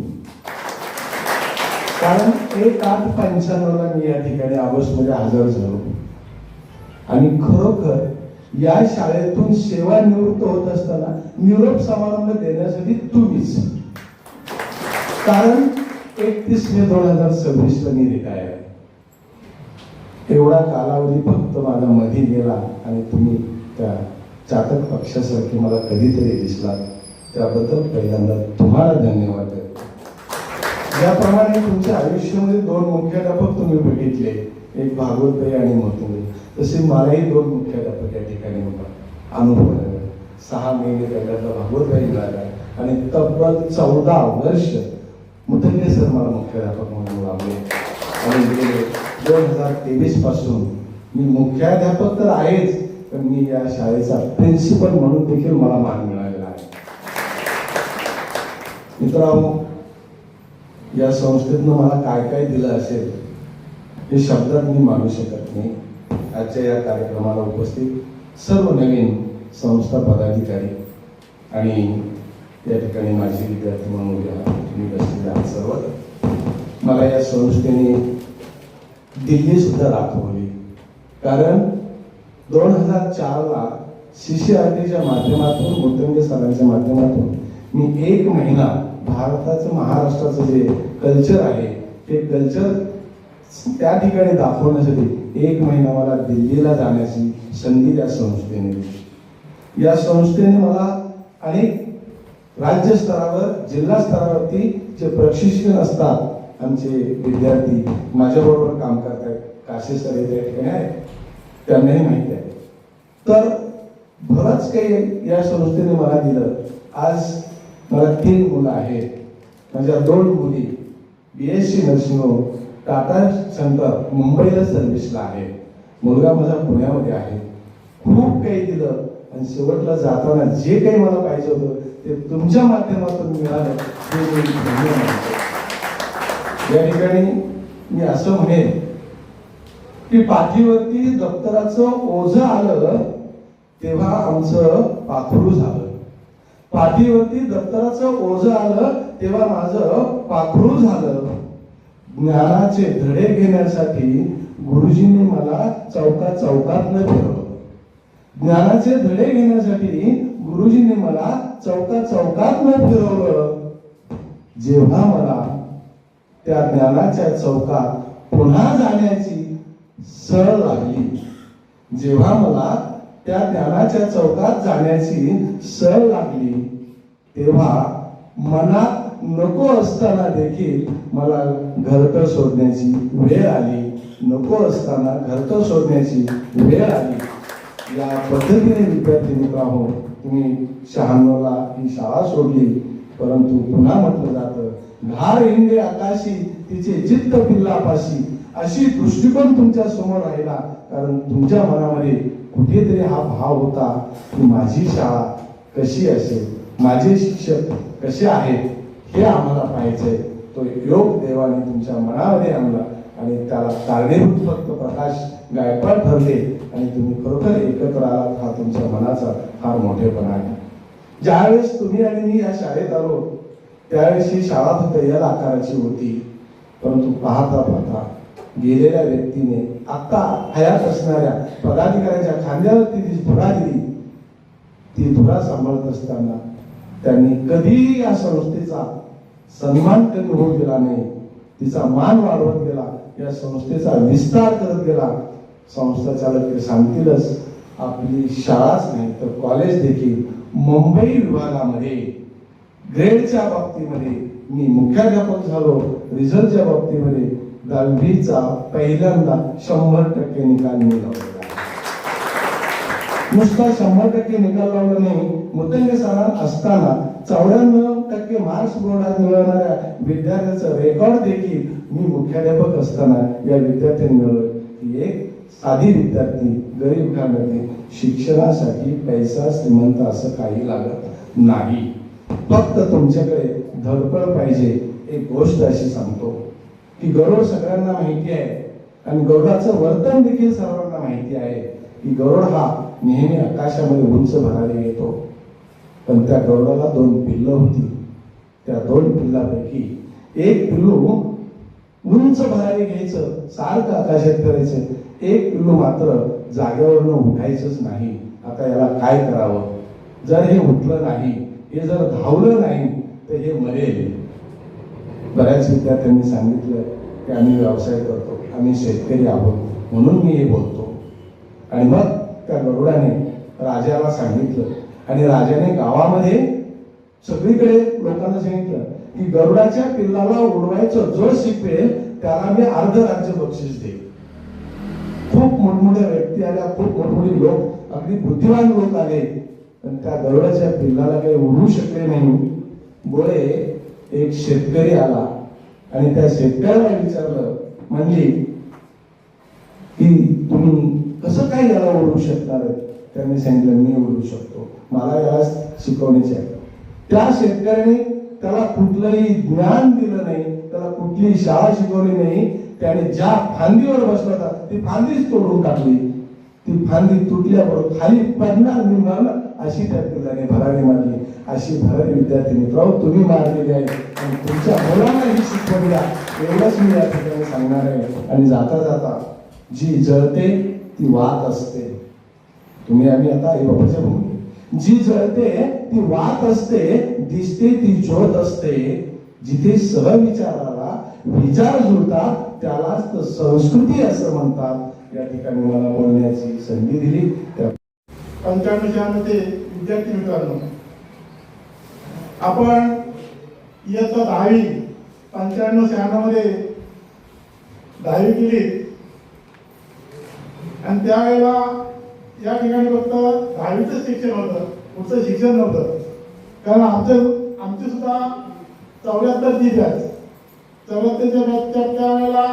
कारण 1/8/95 मी या ठिकाणी ऑगस्टमध्ये हजर झालो आणि खरोखर या शाळेतून सेवानिवृत्त होत असताना निरोप समारंभ देण्यासाठी तुम्हीच. कारण 31 मे 2026 मी रिटायर आहे. एवढा कालावधी फक्त माझा मध्ये गेला आणि तुम्ही त्या चातक पक्षासारखे मला कधीतरी दिसला, त्याबद्दल पहिल्यांदा तुम्हाला धन्यवाद देतो. ज्याप्रमाणे तुमच्या आयुष्यामध्ये 2 मुख्याध्यापक तुम्ही बघितले, एक भागवतबाई आणि मोतुंगे, तसे मलाही 2 मुख्याध्यापक या ठिकाणी अनुभव आले. 6 महिने त्याच्यातला भागवतही मिळाला आणि तब्बल 14 वर्ष मुतंगे सर मला मुख्याध्यापक म्हणून लाभले आणि गेले 2023 पासून मी मुख्याध्यापक तर आहेच, तर मी या शाळेचा प्रिन्सिपल म्हणून देखील मला मान मिळालेला आहे. मित्रांनो, या संस्थेतनं मला काय काय दिलं असेल हे शब्दात मी मानू शकत नाही. आजच्या या कार्यक्रमाला उपस्थित सर्व नवीन संस्था पदाधिकारी आणि या ठिकाणी माझे विद्यार्थी म्हणून तुम्ही बसलेले आहात सर्व, मला या संस्थेने दिल्ली सुद्धा दाखवली. कारण 2004ला CCRTच्या माध्यमातून, मुतंगे सरांच्या माध्यमातून मी 1 महिना भारताचं, महाराष्ट्राचं जे कल्चर आहे ते कल्चर त्या ठिकाणी दाखवण्यासाठी 1 महिना मला दिल्लीला जाण्याची संधी या संस्थेने दिली. या संस्थेने मला अनेक राज्य स्तरावर, जिल्हा स्तरावरती जे प्रशिक्षण असतात आमचे विद्यार्थी माझ्याबरोबर काम करतात, काशे सर या ठिकाणी आहेत, त्यांनाही माहिती आहे. तर बरंच काही या संस्थेने मला दिलं. आज मला 3 मुलं आहेत. माझ्या 2 मुली BSc nursing home Tata centre मुंबईला सर्व्हिसला आहे. मुलगा माझा पुण्यामध्ये आहे. खूप काही दिलं आणि शेवटला जाताना जे काही मला पाहिजे होतं ते तुमच्या माध्यमातून मिळालं, ते मी धन्यवाद देतो. या ठिकाणी मी असं म्हणेन की पाठीवरती दप्तराचं ओझं आलं तेव्हा आमचं पाखरू झालं. पाठीवरती दप्तराचं ओझं आलं तेव्हा माझं पाखरू झालं. ज्ञानाचे धडे घेण्यासाठी गुरुजींनी मला चौकात चौकातनं फिरवलं. ज्ञानाचे धडे घेण्यासाठी गुरुजींनी मला चौकात चौकातनं फिरवलं. जेव्हा मला त्या ज्ञानाच्या चौकात पुन्हा जाण्याची सळ लागली, जेव्हा मला त्या ज्ञानाच्या चौकात जाण्याची सळ लागली, तेव्हा मनात नको असताना देखील मला घरटं सोडण्याची वेळ आली. नको असताना घरटं सोडण्याची वेळ आली. या पद्धतीने विद्यार्थी मित्रांनो, तुम्ही 96ला ही शाळा सोडली, परंतु पुन्हा म्हटलं जातं घार इंगे आकाशी तिचे चित्त पिल्लापाशी, अशी दृष्टिकोन तुमच्या समोर राहिला. कारण तुमच्या मनामध्ये कुठेतरी हा भाव होता की माझी शाळा कशी असेल, माझे शिक्षक कसे आहेत हे आम्हाला पाहायचंय. तो योग देवाने तुमच्या मनामध्ये आणला आणि त्याला कारणीभूत फक्त प्रकाश गायकवाड ठरले आणि तुम्ही खरोखर एकत्र आलात. हा तुमच्या मनाचा फार मोठेपणा आहे. ज्यावेळेस तुम्ही आणि मी या शाळेत आलो त्यावेळेस ही शाळा फक्त या आकाराची होती, परंतु पाहता पाहता गेलेल्या व्यक्तीने आता हयात असणाऱ्या पदाधिकाऱ्याच्या खांद्यावरती ती धुरा दिली. ती धुरा सांभाळत असताना त्यांनी कधीही या संस्थेचा सन्मान कमी होऊ दिला नाही. तिचा मान वाढवत गेला, या संस्थेचा विस्तार करत गेला. संस्था चालक ते सांगतीलच, आपली शाळाच नाही तर कॉलेज देखील मुंबई विभागामध्ये ग्रेडच्या बाबतीमध्ये मी मुख्याध्यापक झालो. रिझल्टच्या बाबतीमध्ये 10वीचा पहिल्यांदा 100% निकाल मिळवला. नुसता 100% निकाल लावला नाही, मुतंगे सर असताना 94% मार्क्स बोर्डात मिळवणाऱ्या विद्यार्थ्याचं रेकॉर्ड देखील मी मुख्याध्यापक असताना या विद्यार्थ्यांनी मिळवलं. ही एक साधी विद्यार्थी, गरीब घराण्यातली, शिक्षणासाठी पैसा श्रीमंत असं काही लागत नाही. फक्त तुमच्याकडे धडपड पाहिजे. एक गोष्ट अशी सांगतो की गरुड सगळ्यांना माहिती आहे आणि गरुडाचं वर्तन देखील सर्वांना माहिती आहे की गरुड हा नेहमी आकाशामध्ये उंच भरारी येतो. पण त्या गरुडाला 2 पिल्लं होती. त्या 2 पिल्लापैकी एक पिल्लू उंच भरारी घ्यायचं, सारखं आकाशात करायचं, एक पिल्लू मात्र जागेवरनं उठायचंच नाही. आता याला काय करावं? जर हे उठलं नाही, हे जर धावलं नाही तर हे मरेल. बऱ्याच विद्यार्थ्यांनी सांगितलं की आम्ही व्यवसाय करतो, आम्ही शेतकरी आहोत, म्हणून मी हे बोलतो. आणि मग त्या गरुडाने राजाला सांगितलं आणि राजाने गावामध्ये सगळीकडे लोकांना सांगितलं की गरुडाच्या पिल्लाला उडवायचं जो शिकवेल त्याला मी अर्ध राज्य बक्षीस देईल. खूप मोठमोठ्या व्यक्ती आल्या, खूप मोठमोठे लोक, अगदी बुद्धिमान लोक आले पण त्या गरुडाच्या पिल्लाला काही उडू शकले नाही. बोले एक शेतकरी आला आणि त्या शेतकऱ्याला विचारलं, म्हणजे की तुम्ही कसं काय याला ओढू शकणार? त्यांनी सांगितलं, मी ओढू शकतो, मला याला शिकवण्याचे आहे. त्या शेतकऱ्याने त्याला कुठलंही ज्ञान दिलं नाही, त्याला कुठली शाळा शिकवली नाही. त्याने ज्या फांदीवर बसला होता ती फांदीच तोडून टाकली. ती फांदी तुटल्याबरोबर खाली पडणार मी मरणार अशी त्या पिल्लाने भरारी मारली. अशी भरारी विद्यार्थी मित्रांनो तुम्ही मारलेली आहे आणि तुमच्या मुलांना ही शिकवण द्या, एवढंच मी या ठिकाणी सांगणार आहे. आणि जाता जाता जी जळते ती वात असते. तुम्ही आम्ही आता आई बाबाच्या भूमी, जी जळते ती वात असते, दिसते ती ज्योत असते. जिथे सहविचाराला विचार जुळतात त्यालाच तर संस्कृती असं म्हणतात. या ठिकाणी मला बोलण्याची संधी दिली. 95 मध्ये विद्यार्थी मित्रांनो, आपण इयत्ता 10वी 95-96 मध्ये 10वी केली आणि त्यावेळेला या ठिकाणी फक्त 10वीचं शिक्षण होतं, पुढचं शिक्षण नव्हतं. कारण आमची सुद्धा 74ची बॅच, 74च्या बॅचच्या त्यावेळेला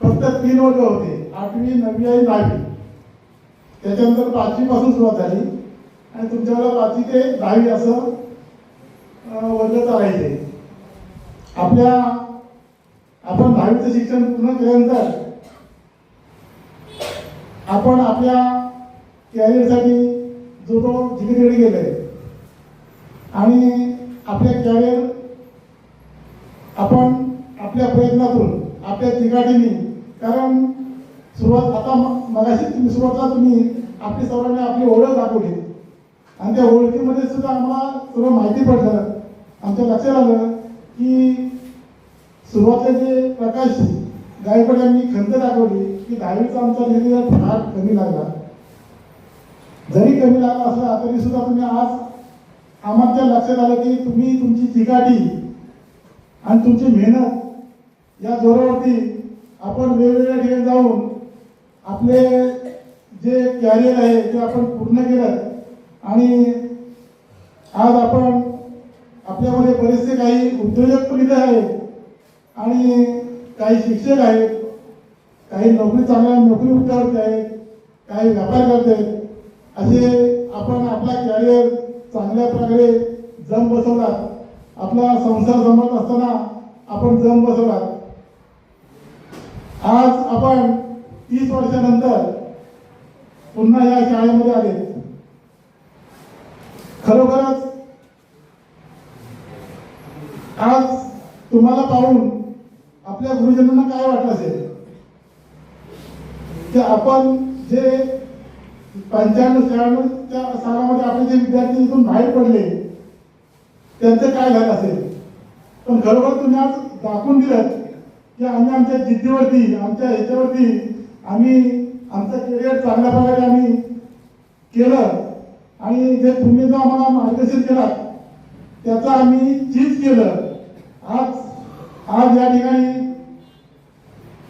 फक्त 3 वर्ग होते, 8वी 9वी आणि 10वी. त्याच्यानंतर 5वी पासून सुरुवात झाली आणि तुमच्या वेळेला 5वी ते 10वी असं वर्ग चालायचे. आपण 10वीचं शिक्षण पूर्ण केल्यानंतर आपण आपल्या कॅरियरसाठी जिकडे गेले आणि आपल्या कॅरियर आपण आपल्या प्रयत्नातून आपल्या तिघाटीने, कारण सुरुवात आता मगाशी तुम्ही सुरुवातीला तुम्ही आपली सर्वांनी आपली ओळख दाखवली आणि त्या ओळखीमध्ये सुद्धा आम्हाला सर्व माहिती पडलं. आमच्या लक्षात आलं की सुरुवातीला जे प्रकाश गायकवाड यांनी खंत दाखवली की 10वीचा आमचा रिझल्ट फार कमी लागला. जरी कमी लागला असला तरी सुद्धा तुम्ही आज आम्हाला लक्षात आलं की तुम्ही तुमची चिकाटी आणि तुमची मेहनत या जोरावरती आपण वेगवेगळ्या ठिकाणी जाऊन आपले जे कॅरियर आहे ते आपण पूर्ण केलं. आणि आज आपण आपल्यामध्ये बरेचसे काही उद्योजक पण इथे आहेत आणि काही शिक्षक आहेत, काही चांगल्या नोकरी उद्योगावरती आहेत, काही व्यापार करत आहेत. असे आपण आपला कॅरियर चांगल्या प्रकारे जम बसवला. आपला संसार जमत असताना आपण जम बसवला. आज आपण 30 वर्षानंतर पुन्हा या शाळेमध्ये आले. खरोखरच आज तुम्हाला पाहून आपल्या गुरुजनांना काय वाटलं असेल की आपण जे 95-96 सालामध्ये आपले जे विद्यार्थी इथून बाहेर पडले त्यांचं काय झालं असेल. पण खरोखर तुम्ही आज दाखवून दिलं की आम्ही आमच्या जिद्दीवरती, आमच्या ह्याच्यावरती आम्ही आमचं करिअर चांगल्या प्रकारे आम्ही केलं आणि जे तुम्ही जो आम्हाला मार्गदर्शन केलात त्याचं आम्ही चीज केलं. आज या ठिकाणी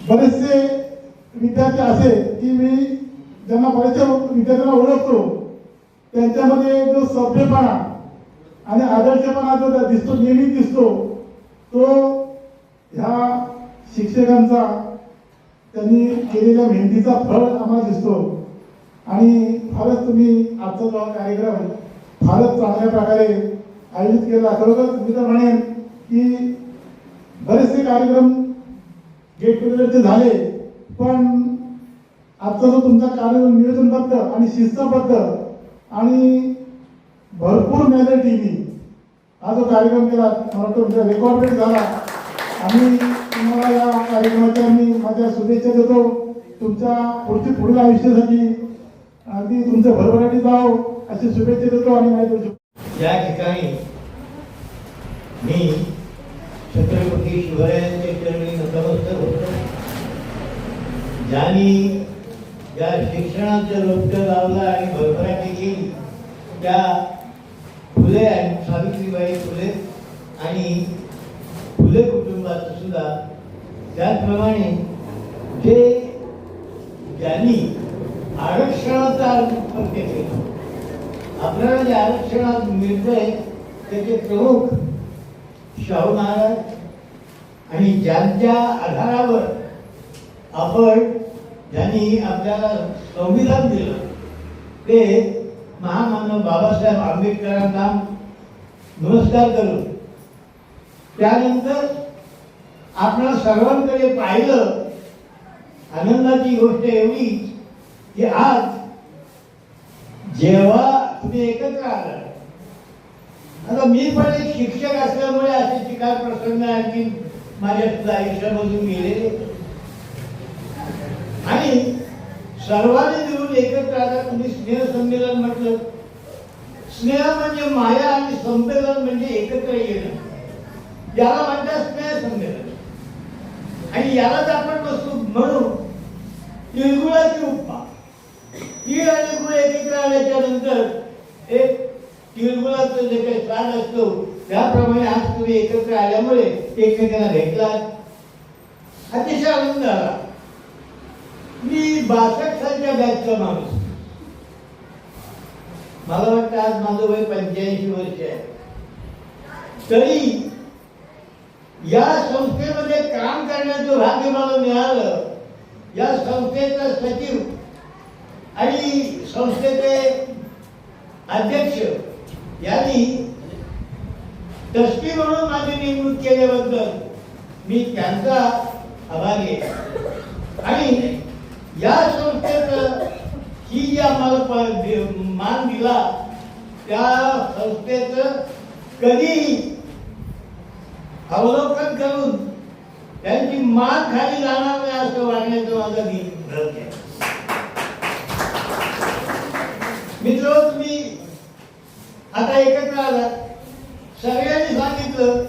बरेचसे विद्यार्थी असे की मी ज्यांना बऱ्याचशा विद्यार्थ्यांना ओळखतो, त्यांच्यामध्ये जो सभ्यपणा आणि आदर्शपणा जो दिसतो, नेहमी दिसतो, तो ह्या शिक्षकांचा त्यांनी केलेल्या मेहनतीचा फळ आम्हाला दिसतो. आणि फारच तुम्ही आजचा जो कार्यक्रम फारच चांगल्या प्रकारे आयोजित केला. खरोखर मी तर म्हणेन की बरेचसे कार्यक्रम गेट टुगेदरचे झाले, पण आजचा जो तुमचा कार्यक्रम नियोजनबद्ध आणि शिस्तबद्ध आणि भरपूर मेहनतीने हा जो कार्यक्रम केला मला वाटतं रेकॉर्डेड झाला. आम्ही तुम्हाला या कार्यक्रमाच्या मी माझ्या शुभेच्छा देतो. तुमच्या पुढील आयुष्यासाठी अगदी तुमचं भरभराटी जावो अशी शुभेच्छा देतो. आणि या ठिकाणी मी छत्रपती शिवरायांच्या चरणी नतमस्तक होतो. ज्यांनी ज्या शिक्षणाचं रोपटं लावलं आणि भरभराटी केली त्या फुले आणि सावित्रीबाई फुले आणि फुले कुटुंबाचं सुद्धा, त्याचप्रमाणे ज्यांनी आरक्षणाचा प्रत्यय केला आपल्याला जे आरक्षणात मिळतंय त्याचे प्रमुख शाहू महाराज आणि ज्यांच्या आधारावर आपण ज्यांनी आपल्याला संविधान दिलं ते महामानव बाबासाहेब आंबेडकरांना नमस्कार करून त्यानंतर आपल्या सर्वांकडे पाहिलं. आनंदाची गोष्ट एवढी की आज जेव्हा तुम्ही एकत्र आला, आता मी पण एक शिक्षक असल्यामुळे असे चिकार प्रसंग आणखी माझ्या सुद्धा आयुष्यामधून गेलेले आणि सर्वांनी मिळून एकत्र आला. तुम्ही स्नेह संमेलन म्हटलं. स्नेह म्हणजे माया आणि संमेलन म्हणजे एकत्र येणं, याला म्हणतात स्नेह संमेलन. आणि यालाच आपण वस्तू म्हणू तिळगुळाची उपमा. तीळ आणि गुळ एकत्र आल्याच्या नंतर एक तिळगुळाचं जे काही स्वाद असतो त्याप्रमाणे आज तुम्ही एकत्र आल्यामुळे एकमेकांना भेटलात, अतिशय आनंद आला. मी 62 सालच्या बॅचचा माणूस. मला वाटतं आज माझं वय 85 वर्ष आहे. तरी या संस्थेमध्ये काम करण्याचं भाग्य मला मिळालं. या संस्थेचा सचिव आणि संस्थेचे अध्यक्ष यांनी ट्रस्टी म्हणून माझी नेमणूक केल्याबद्दल मी त्यांचा आभारी आहे. आणि या संस्थेचं ही जी आम्हाला मान दिला त्या संस्थेचं कधीही अवलोकन करून त्यांची मान खाली जाणार नाही असं वागण्याचं माझा निर्धार आहे. मित्र, तुम्ही आता एकत्र आलात. सगळ्यांनी सांगितलं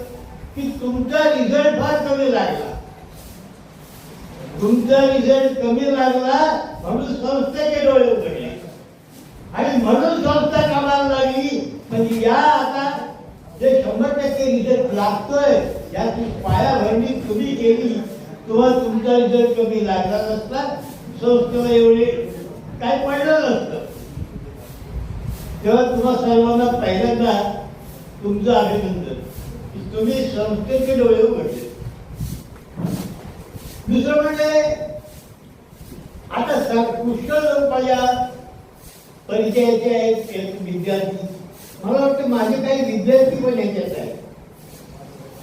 की तुमचा रिझल्ट फार कमी लागला. तुमचा रिझल्ट कमी लागला म्हणून संस्थेचे डोळे उघडले आणि म्हणून संस्था कामाला लागली. म्हणजे या आता जे 100% रिझल्ट लागतोय याची पायाभरणी तुम्ही केली. तुम्हाला तुमचा रिझल्ट कमी लागला नसता, संस्थेला एवढे काय पडलं नसतं. तेव्हा तुम्हा सर्वांना पहिल्यांदा तुमचं अभिनंदन की तुम्ही संस्थेचे डोळे उघडले. दुसरं म्हणजे आता पुष्कळ लोक माझ्या परिचयाचे आहेत विद्यार्थी. मला वाटतं माझे काही विद्यार्थी पण याच्यात आहेत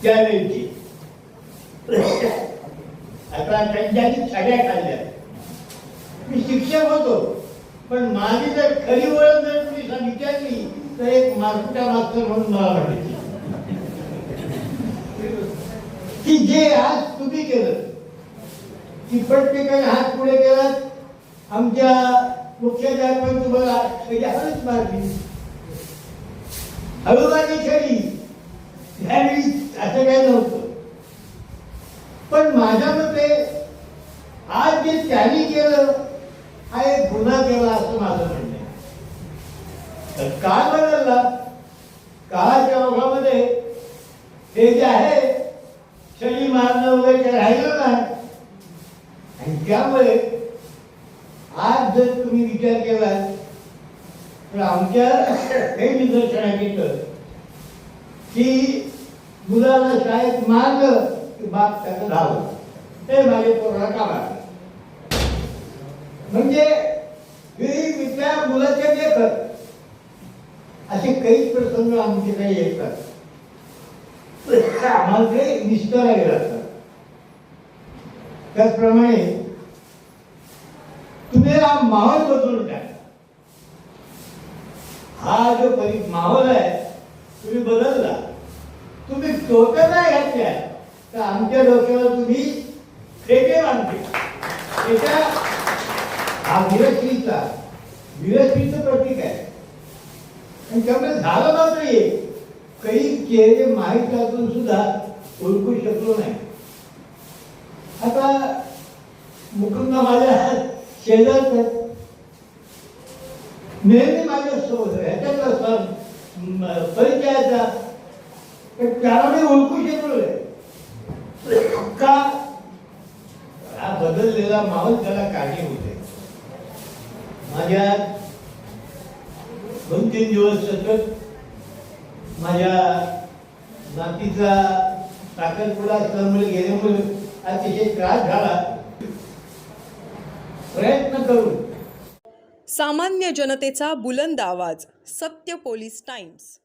त्यावेळीची. आता त्यांच्यानी छड्या खाल्ल्या. मी शिक्षक होतो पण माझी जर खरी ओळख जर तुम्ही विचारली तर एक मास्टर म्हणून मला वाटायची की जे आज तुम्ही केलं की प्रत्येकाने हात पुढे केला. आमच्या मुख्याध्यापक तुम्हाला हळूच मारली, हळूवारी छडी. त्यावेळी असं काही नव्हतं. पण माझ्या मते आज जे त्यांनी केलं हा एक गुन्हा केला असं माझं म्हणणं आहे. तर काळ बदलला. काळाच्या ओघामध्ये ते जे आहे छडी मारणं वगैरे राहिलं नाही. आणि त्यामुळे आज जर तुम्ही विचार केला तर आमच्या हे निदर्शनात येतं की मुलाला शाळेत मारलं की बाप त्याचं धावलं, ते माझे पोराला का मारलं. म्हणजे ही त्या मुलाचे लेखक असे काही प्रसंग आमचे काही येतात. आम्हाला ते निष्ठरावे लागतात. त्याचप्रमाणे तुम्ही हा माहोल बदलून टाका. हा जो माहोल आहे तुम्ही बदलला. तुम्ही टोटं नाही घातल्या तर आमच्या डोक्यावर तुम्ही फेके बांधले. त्याच्या हा वीरश्रीचं प्रतीक आहे. आणि त्यामुळे झालं मात्र हे काही चेहरे माहीत असून सुद्धा ओळखू शकलो नाही. आता मुकुंद माझ्या शेजारच नेहमी माझ्या सोबत ह्याच्यातला परिचयाचा त्याला मी ओळखू शकलो का हा बदललेला माहोल त्याला काढी होते. माझ्या 2-3 दिवस सतत माझ्या नातीचा साखरपुडा असल्यामुळे गेल्यामुळे अतिशय त्रास झाला. प्रयत्न करू. सामान्य जनतेचा बुलंद आवाज, सत्य पोलीस टाइम्स.